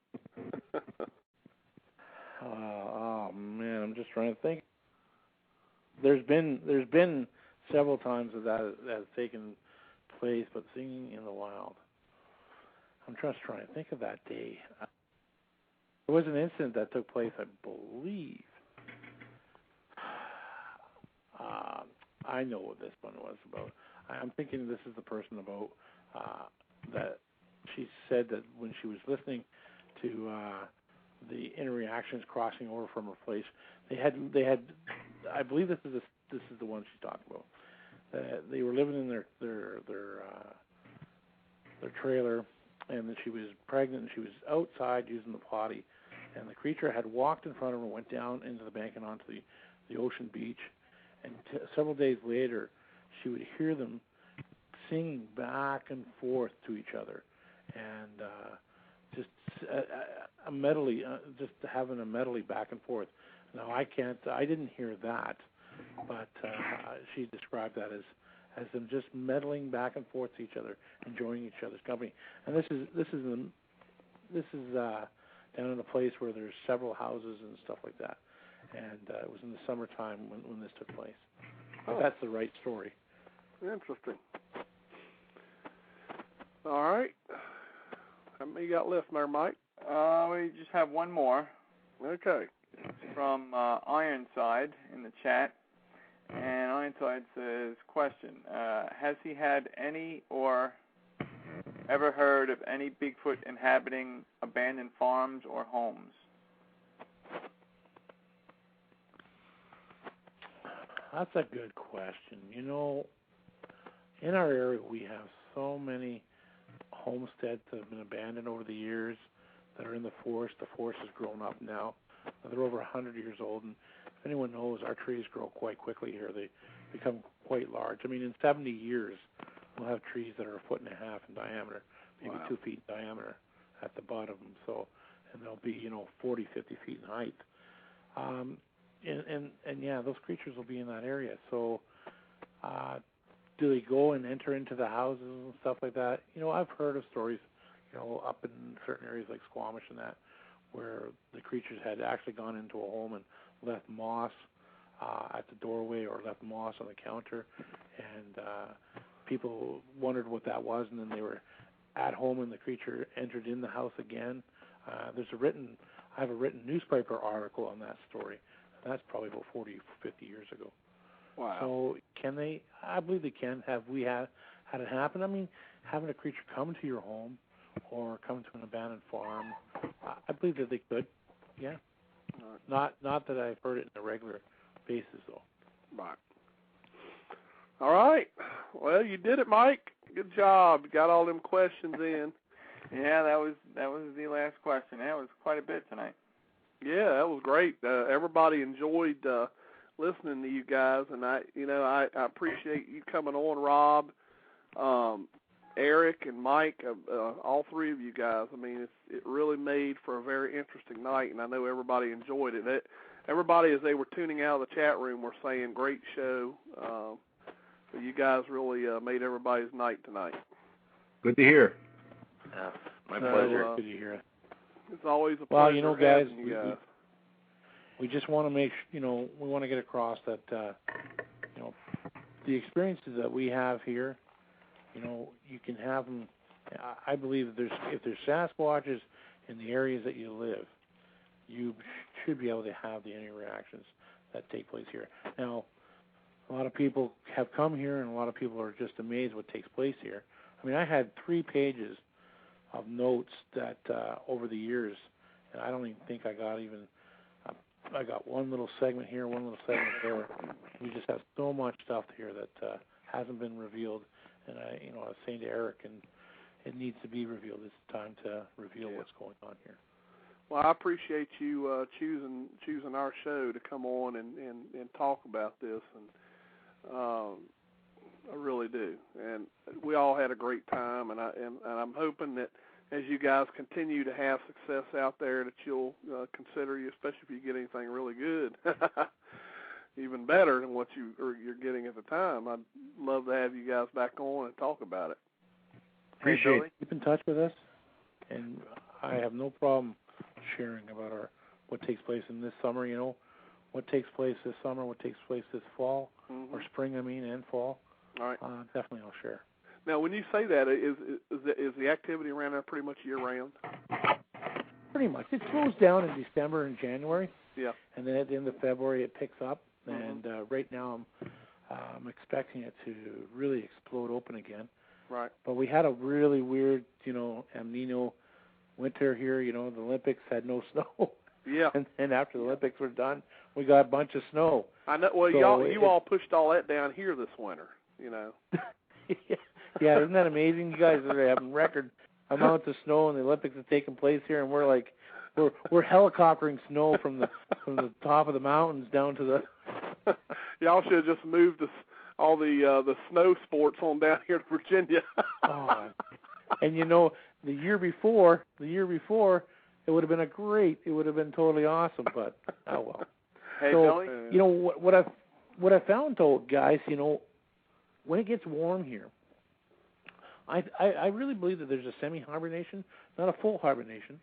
Oh man, I'm just trying to think. There's been several times that has taken place, but singing in the wild. I'm just trying to think of that day. There was an incident that took place, I believe. I know what this one was about. I'm thinking this is the person about that she said that when she was listening to the interreactions crossing over from her place, they had. I believe this is the one she's talking about. They were living in their trailer, and that she was pregnant, and she was outside using the potty, and the creature had walked in front of her, went down into the bank and onto the ocean beach, and several days later, she would hear them singing back and forth to each other, and just a medley, just having a medley back and forth. Now I didn't hear that, but she described that as them just meddling back and forth to each other, enjoying each other's company. And this is down in a place where there's several houses and stuff like that. And it was in the summertime when this took place. But that's the right story. Interesting. All right. How many you got left there, Mike? We just have one more. Okay. It's from Ironside in the chat. And Ironside says, question, has he had any or ever heard of any Bigfoot inhabiting abandoned farms or homes? That's a good question. You know, in our area we have so many homesteads that have been abandoned over the years that are in the forest. The forest has grown up now. They're over 100 years old, and if anyone knows, our trees grow quite quickly here. They become quite large. I mean, in 70 years, we'll have trees that are 1.5 feet in diameter, maybe 2 feet in diameter at the bottom. So, and they'll be 40, 50 feet in height. And yeah, those creatures will be in that area. So, do they go and enter into the houses and stuff like that? I've heard of stories, up in certain areas like Squamish and that, where the creatures had actually gone into a home and left moss at the doorway or left moss on the counter, and people wondered what that was, and then they were at home and the creature entered in the house again. I have a written newspaper article on that story. That's probably about 40, 50 years ago. Wow. So can they? I believe they can. Have we had it happen? I mean, having a creature come to your home or come to an abandoned farm, I believe that they could. Yeah. Not that I've heard it on a regular basis, though. Right. All right. Well, you did it, Mike. Good job. You got all them questions in. Yeah, that was the last question. That was quite a bit tonight. Yeah, that was great. Everybody enjoyed listening to you guys, and I appreciate you coming on, Rob, Eric, and Mike, all three of you guys. I mean, it really made for a very interesting night, and I know everybody enjoyed it. Everybody, as they were tuning out of the chat room, were saying, great show. So you guys really made everybody's night tonight. Good to hear. My pleasure. Good to hear it. It's always a pleasure. Well, guys, having you guys. We just want to make, we want to get across that, the experiences that we have here, you can have them. I believe if there's Sasquatches in the areas that you live, you should be able to have the interactions that take place here. Now, a lot of people have come here, and a lot of people are just amazed what takes place here. I mean, I had 3 pages of notes that over the years, and I don't even think I got one little segment here, one little segment there. We just have so much stuff here that hasn't been revealed, And I was saying to Eric, and it needs to be revealed. It's time to reveal what's going on here. Well, I appreciate you choosing our show to come on and talk about this, and I really do. And we all had a great time, and I'm hoping that as you guys continue to have success out there, that you'll consider you, especially if you get anything really good, even better than what you're getting at the time. I'd love to have you guys back on and talk about it. Appreciate it. Keep in touch with us, and I have no problem sharing about what takes place in this summer. What takes place this summer, what takes place this fall, or spring, and fall. All right. Definitely I'll share. Now, when you say that, is the activity around there pretty much year-round? Pretty much. It slows down in December and January. Yeah. And then at the end of February it picks up. And right now I'm expecting it to really explode open again. Right. But we had a really weird, El Nino winter here. The Olympics had no snow. Yeah. And after the Olympics were done, we got a bunch of snow. I know. Well, so you all pushed all that down here this winter. Yeah, isn't that amazing? You guys are having record amounts of snow, and the Olympics have taken place here, and we're helicoptering snow from the top of the mountains down to the. Y'all should have just moved all the snow sports on down here to Virginia. And the year before, it would have been it would have been totally awesome, but oh well. Hey, so, Billy? what I found though, guys, when it gets warm here, I really believe that there's a semi-hibernation, not a full hibernation,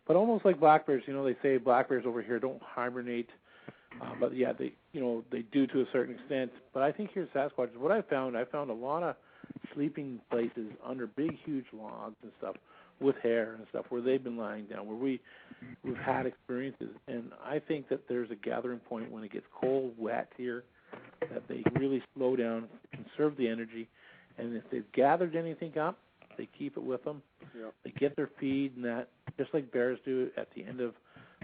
but almost like black bears. They say black bears over here don't hibernate, but yeah, they do to a certain extent. But I think here at Sasquatch, what I found a lot of sleeping places under big, huge logs and stuff with hair and stuff where they've been lying down, where we've had experiences. And I think that there's a gathering point when it gets cold, wet here, that they really slow down, conserve the energy, and if they've gathered anything up, they keep it with them. Yep. They get their feed, and that just like bears do at the end of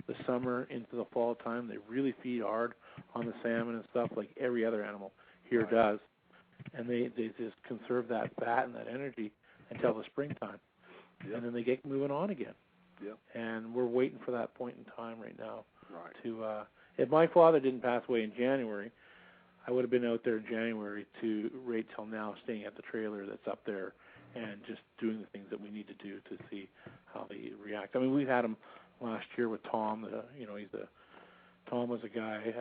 the summer into the fall time, they really feed hard on the salmon and stuff like every other animal here does. And they just conserve that fat and that energy until the springtime. Yep. And then they get moving on again. Yep. And we're waiting for that point in time right now. Right. To if my father didn't pass away in January, I would have been out there in January to right till now, staying at the trailer that's up there and just doing the things that we need to do to see how they react. I mean, we've had him last year with Tom. Tom was a guy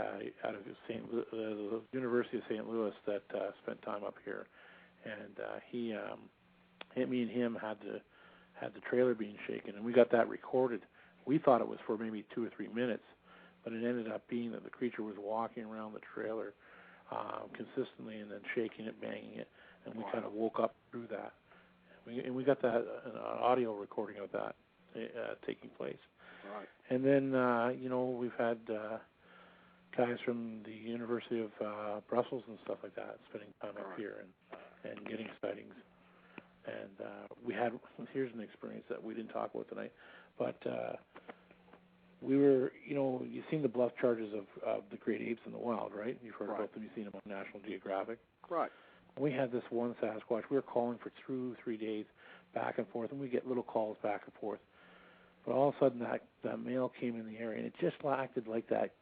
out of the University of St. Louis that spent time up here, and me and him had the trailer being shaken, and we got that recorded. We thought it was for maybe 2 or 3 minutes, but it ended up being that the creature was walking around the trailer consistently and then shaking it, banging it, and we kind of woke up through that. And we got that an audio recording of that taking place. Right. And then we've had guys from the University of Brussels and stuff like that spending time up here and getting sightings. And here's an experience that we didn't talk about tonight, but we were, you've seen the bluff charges of the great apes in the wild, right? You've heard about them. You've seen them on National Geographic. Right. We had this one Sasquatch. We were calling for 2 or 3 days back and forth, and we get little calls back and forth. But all of a sudden, that male came in the area, and it just acted like that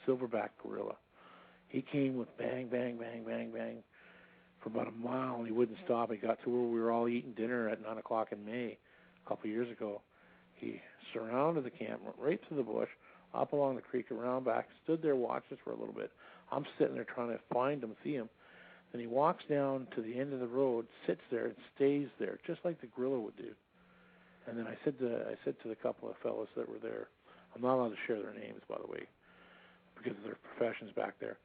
silverback gorilla. He came with bang, bang, bang, bang, bang for about a mile, and he wouldn't stop. He got to where we were all eating dinner at 9 o'clock in May a couple of years ago. He surrounded the camp, went right through the bush, up along the creek, around back, stood there, watched us for a little bit. I'm sitting there trying to find him, see him. Then he walks down to the end of the road, sits there, and stays there, just like the gorilla would do. And then I said to the couple of fellows that were there, I'm not allowed to share their names, by the way, because of their professions back there.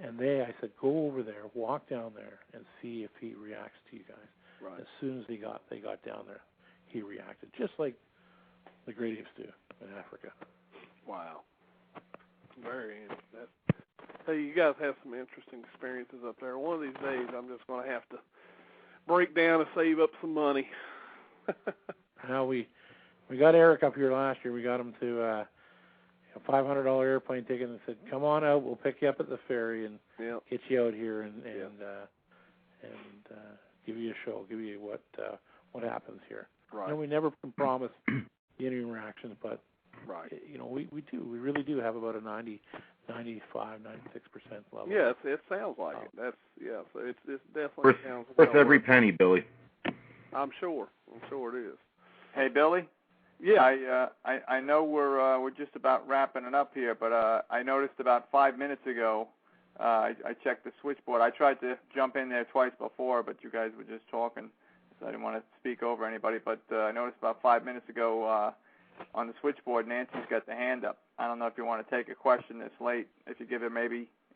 And I said, go over there, walk down there, and see if he reacts to you guys. Right. As soon as they got down there, he reacted, just like the great apes do in Africa. Wow. Very interesting. Hey, you guys have some interesting experiences up there. One of these days, I'm just going to have to break down and save up some money. Now we got Eric up here last year. We got him to a $500 airplane ticket and said, "Come on out. We'll pick you up at the ferry and get you out here." And and give you a show, give you what happens here. Right. And we never can promise the interactions, but right. We really do have about a 95, 96% level. Yes, it sounds like it. That's so it's definitely Worth, sounds worth every penny, Billy. I'm sure it is. Hey, Billy. Yeah. I know we're just about wrapping it up here, but I noticed about 5 minutes ago, I checked the switchboard. I tried to jump in there twice before, but you guys were just talking, so I didn't want to speak over anybody. But I noticed about 5 minutes ago on the switchboard, Nancy's got the hand up. I don't know if you want to take a question this late. If you give her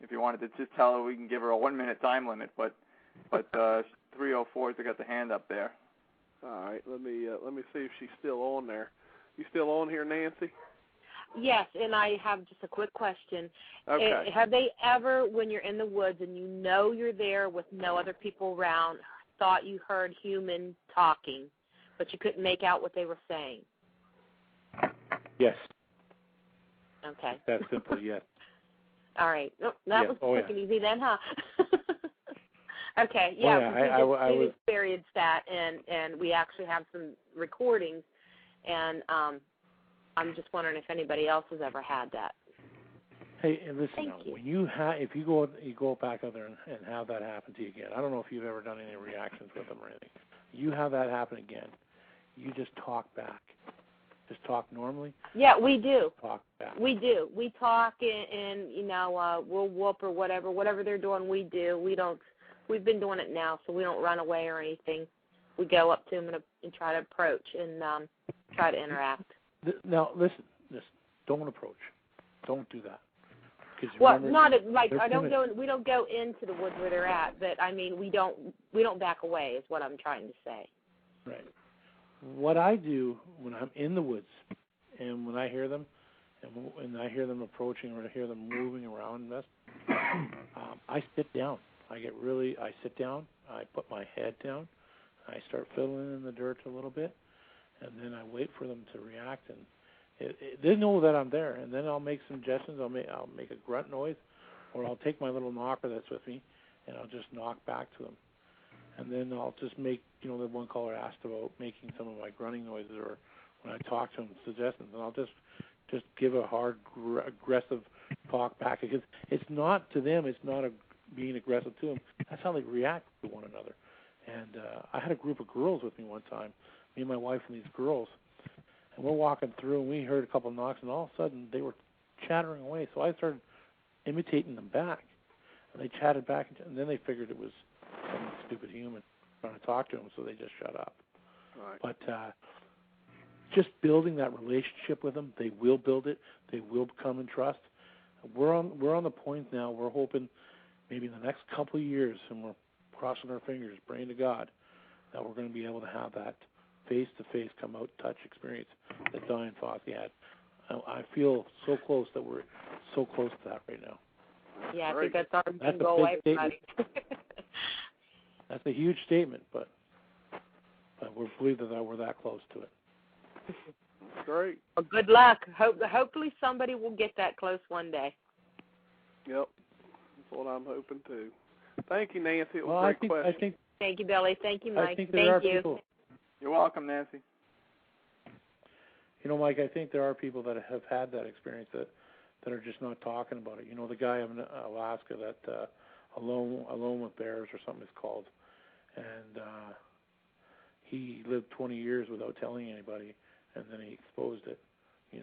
if you wanted to just tell her we can give her a 1 minute time limit, but 304's got the hand up there. All right, let me see if she's still on there. You still on here, Nancy? Yes, and I have just a quick question. Okay. Have they ever, when you're in the woods and you know you're there with no other people around, thought you heard human talking, but you couldn't make out what they were saying? Yes. Okay. That's simple, yes. All right. Oh, that was quick and easy then, huh? Okay, I was experienced that, and we actually have some recordings, and I'm just wondering if anybody else has ever had that. Hey, and listen, when if you go back out there and have that happen to you again, I don't know if you've ever done any reactions with them or anything. You have that happen again, you just talk back. Just talk normally? Yeah, we do. Talk back. We do. We talk, and we'll whoop or whatever they're doing. We do. We've been doing it now, so we don't run away or anything. We go up to them and try to approach and try to interact. Now, listen. Don't approach. Don't do that. Well, not like I don't go. We don't go into the woods where they're at, but I mean we don't back away. Is what I'm trying to say. Right. What I do when I'm in the woods, and when I hear them, and I hear them approaching or I hear them moving around, I sit down. I sit down. I put my head down. I start fiddling in the dirt a little bit, and then I wait for them to react. And they know that I'm there. And then I'll make some suggestions. I'll make a grunt noise, or I'll take my little knocker that's with me, and I'll just knock back to them. And then I'll just make, the one caller asked about making some of my grunting noises, or when I talk to them, suggestions, and I'll just give a hard, aggressive talk back, because it's not to them, it's not being aggressive to them. That's how they react to one another. And I had a group of girls with me one time, me and my wife and these girls, and we're walking through, and we heard a couple of knocks, and all of a sudden they were chattering away. So I started imitating them back, and they chatted back, and then they figured it was some stupid human trying to talk to them, so they just shut up. Right. But just building that relationship with them, they will build it. They will become in trust. We're on the point now. We're hoping maybe in the next couple of years, and we're crossing our fingers, praying to God, that we're going to be able to have that face-to-face come-out touch experience that Di and Fossey had. I feel so close that we're so close to that right now. Yeah, I think that's our big goal, everybody. That's a huge statement, but we believe that we're that close to it. Great. Well, good luck. Hopefully somebody will get that close one day. Yep. That's what I'm hoping too. Thank you, Nancy. It was a great question. Thank you, Billy. Thank you, Mike. Thank you. People. You're welcome, Nancy. Mike, I think there are people that have had that experience that are just not talking about it. The guy in Alaska that Alone with Bears or something is called, and he lived 20 years without telling anybody, and then he exposed it. You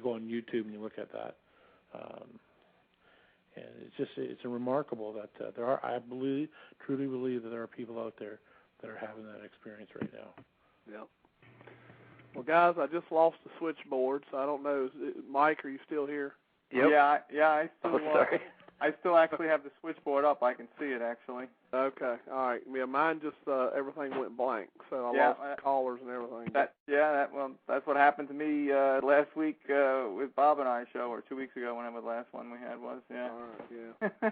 go on YouTube and you look at that, and it's remarkable that there are. I truly believe that there are people out there that are having that experience right now. Yep. Well, guys, I just lost the switchboard, so I don't know. Mike, are you still here? Yep. Yeah. Sorry. I still actually have the switchboard up. I can see it, actually. Okay. All right. Yeah, mine just everything went blank, so I lost callers and everything. That's what happened to me last week with Bob and I show, or 2 weeks ago, whenever the last one we had was. Yeah. All right. Yeah.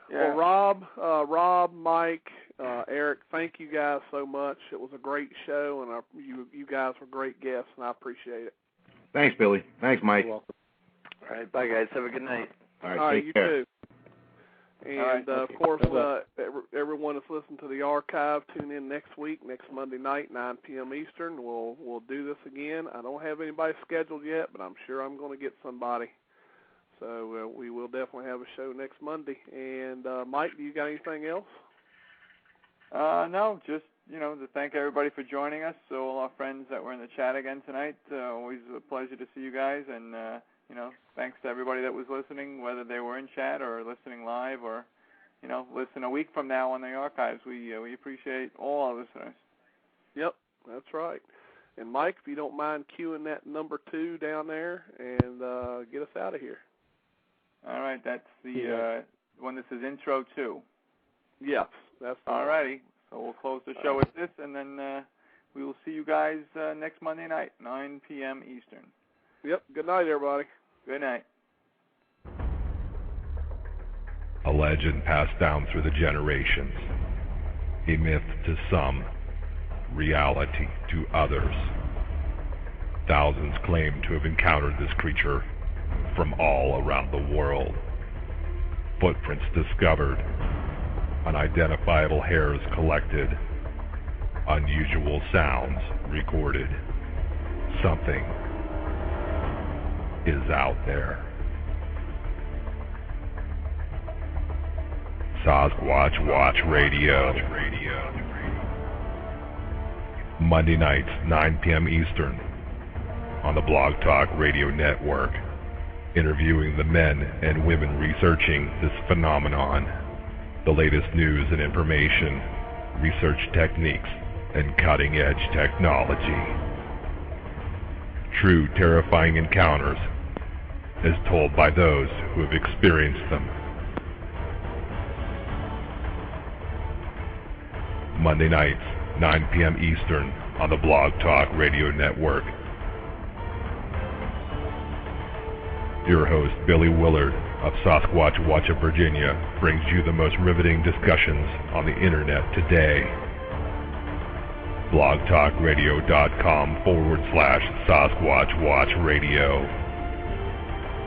Yeah. Well, Rob, Mike, Eric, thank you guys so much. It was a great show, and you guys were great guests, and I appreciate it. Thanks, Billy. Thanks, Mike. You're welcome. All right, bye, guys. Have a good night. All right, take you care. too. And, of course, everyone that's listening to the archive, tune in next week, next Monday night, 9 p.m. Eastern. We'll do this again. I don't have anybody scheduled yet, but I'm sure I'm going to get somebody. So we will definitely have a show next Monday. And, Mike, do you got anything else? No, just, to thank everybody for joining us. So all our friends that were in the chat again tonight, always a pleasure to see you guys. And, thanks to everybody that was listening, whether they were in chat or listening live or, listen a week from now on the archives. We appreciate all our listeners. Yep, that's right. And, Mike, if you don't mind cueing that number 2 down there and get us out of here. All right, that's the one that says Intro 2. Yes, that's the all righty. So we'll close the show with this, and then we will see you guys next Monday night, 9 p.m. Eastern. Yep, good night, everybody. Good night. A legend passed down through the generations. A myth to some, reality to others. Thousands claim to have encountered this creature from all around the world. Footprints discovered, unidentifiable hairs collected, unusual sounds recorded. Something is out there. Sasquatch Watch Radio. Monday nights, 9 p.m. Eastern, on the Blog Talk Radio Network, interviewing the men and women researching this phenomenon, the latest news and information, research techniques, and cutting-edge technology. True terrifying encounters, as told by those who have experienced them. Monday nights, 9 p.m. Eastern, on the Blog Talk Radio Network. Your host, Billy Willard of Sasquatch Watch of Virginia, brings you the most riveting discussions on the internet today. blogtalkradio.com/Sasquatch Watch Radio.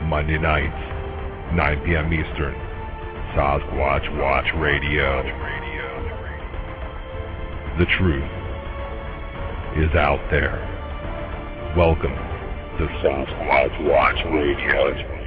Monday nights, 9 p.m. Eastern, Sasquatch Watch Radio. The truth is out there. Welcome to Sasquatch Watch Radio.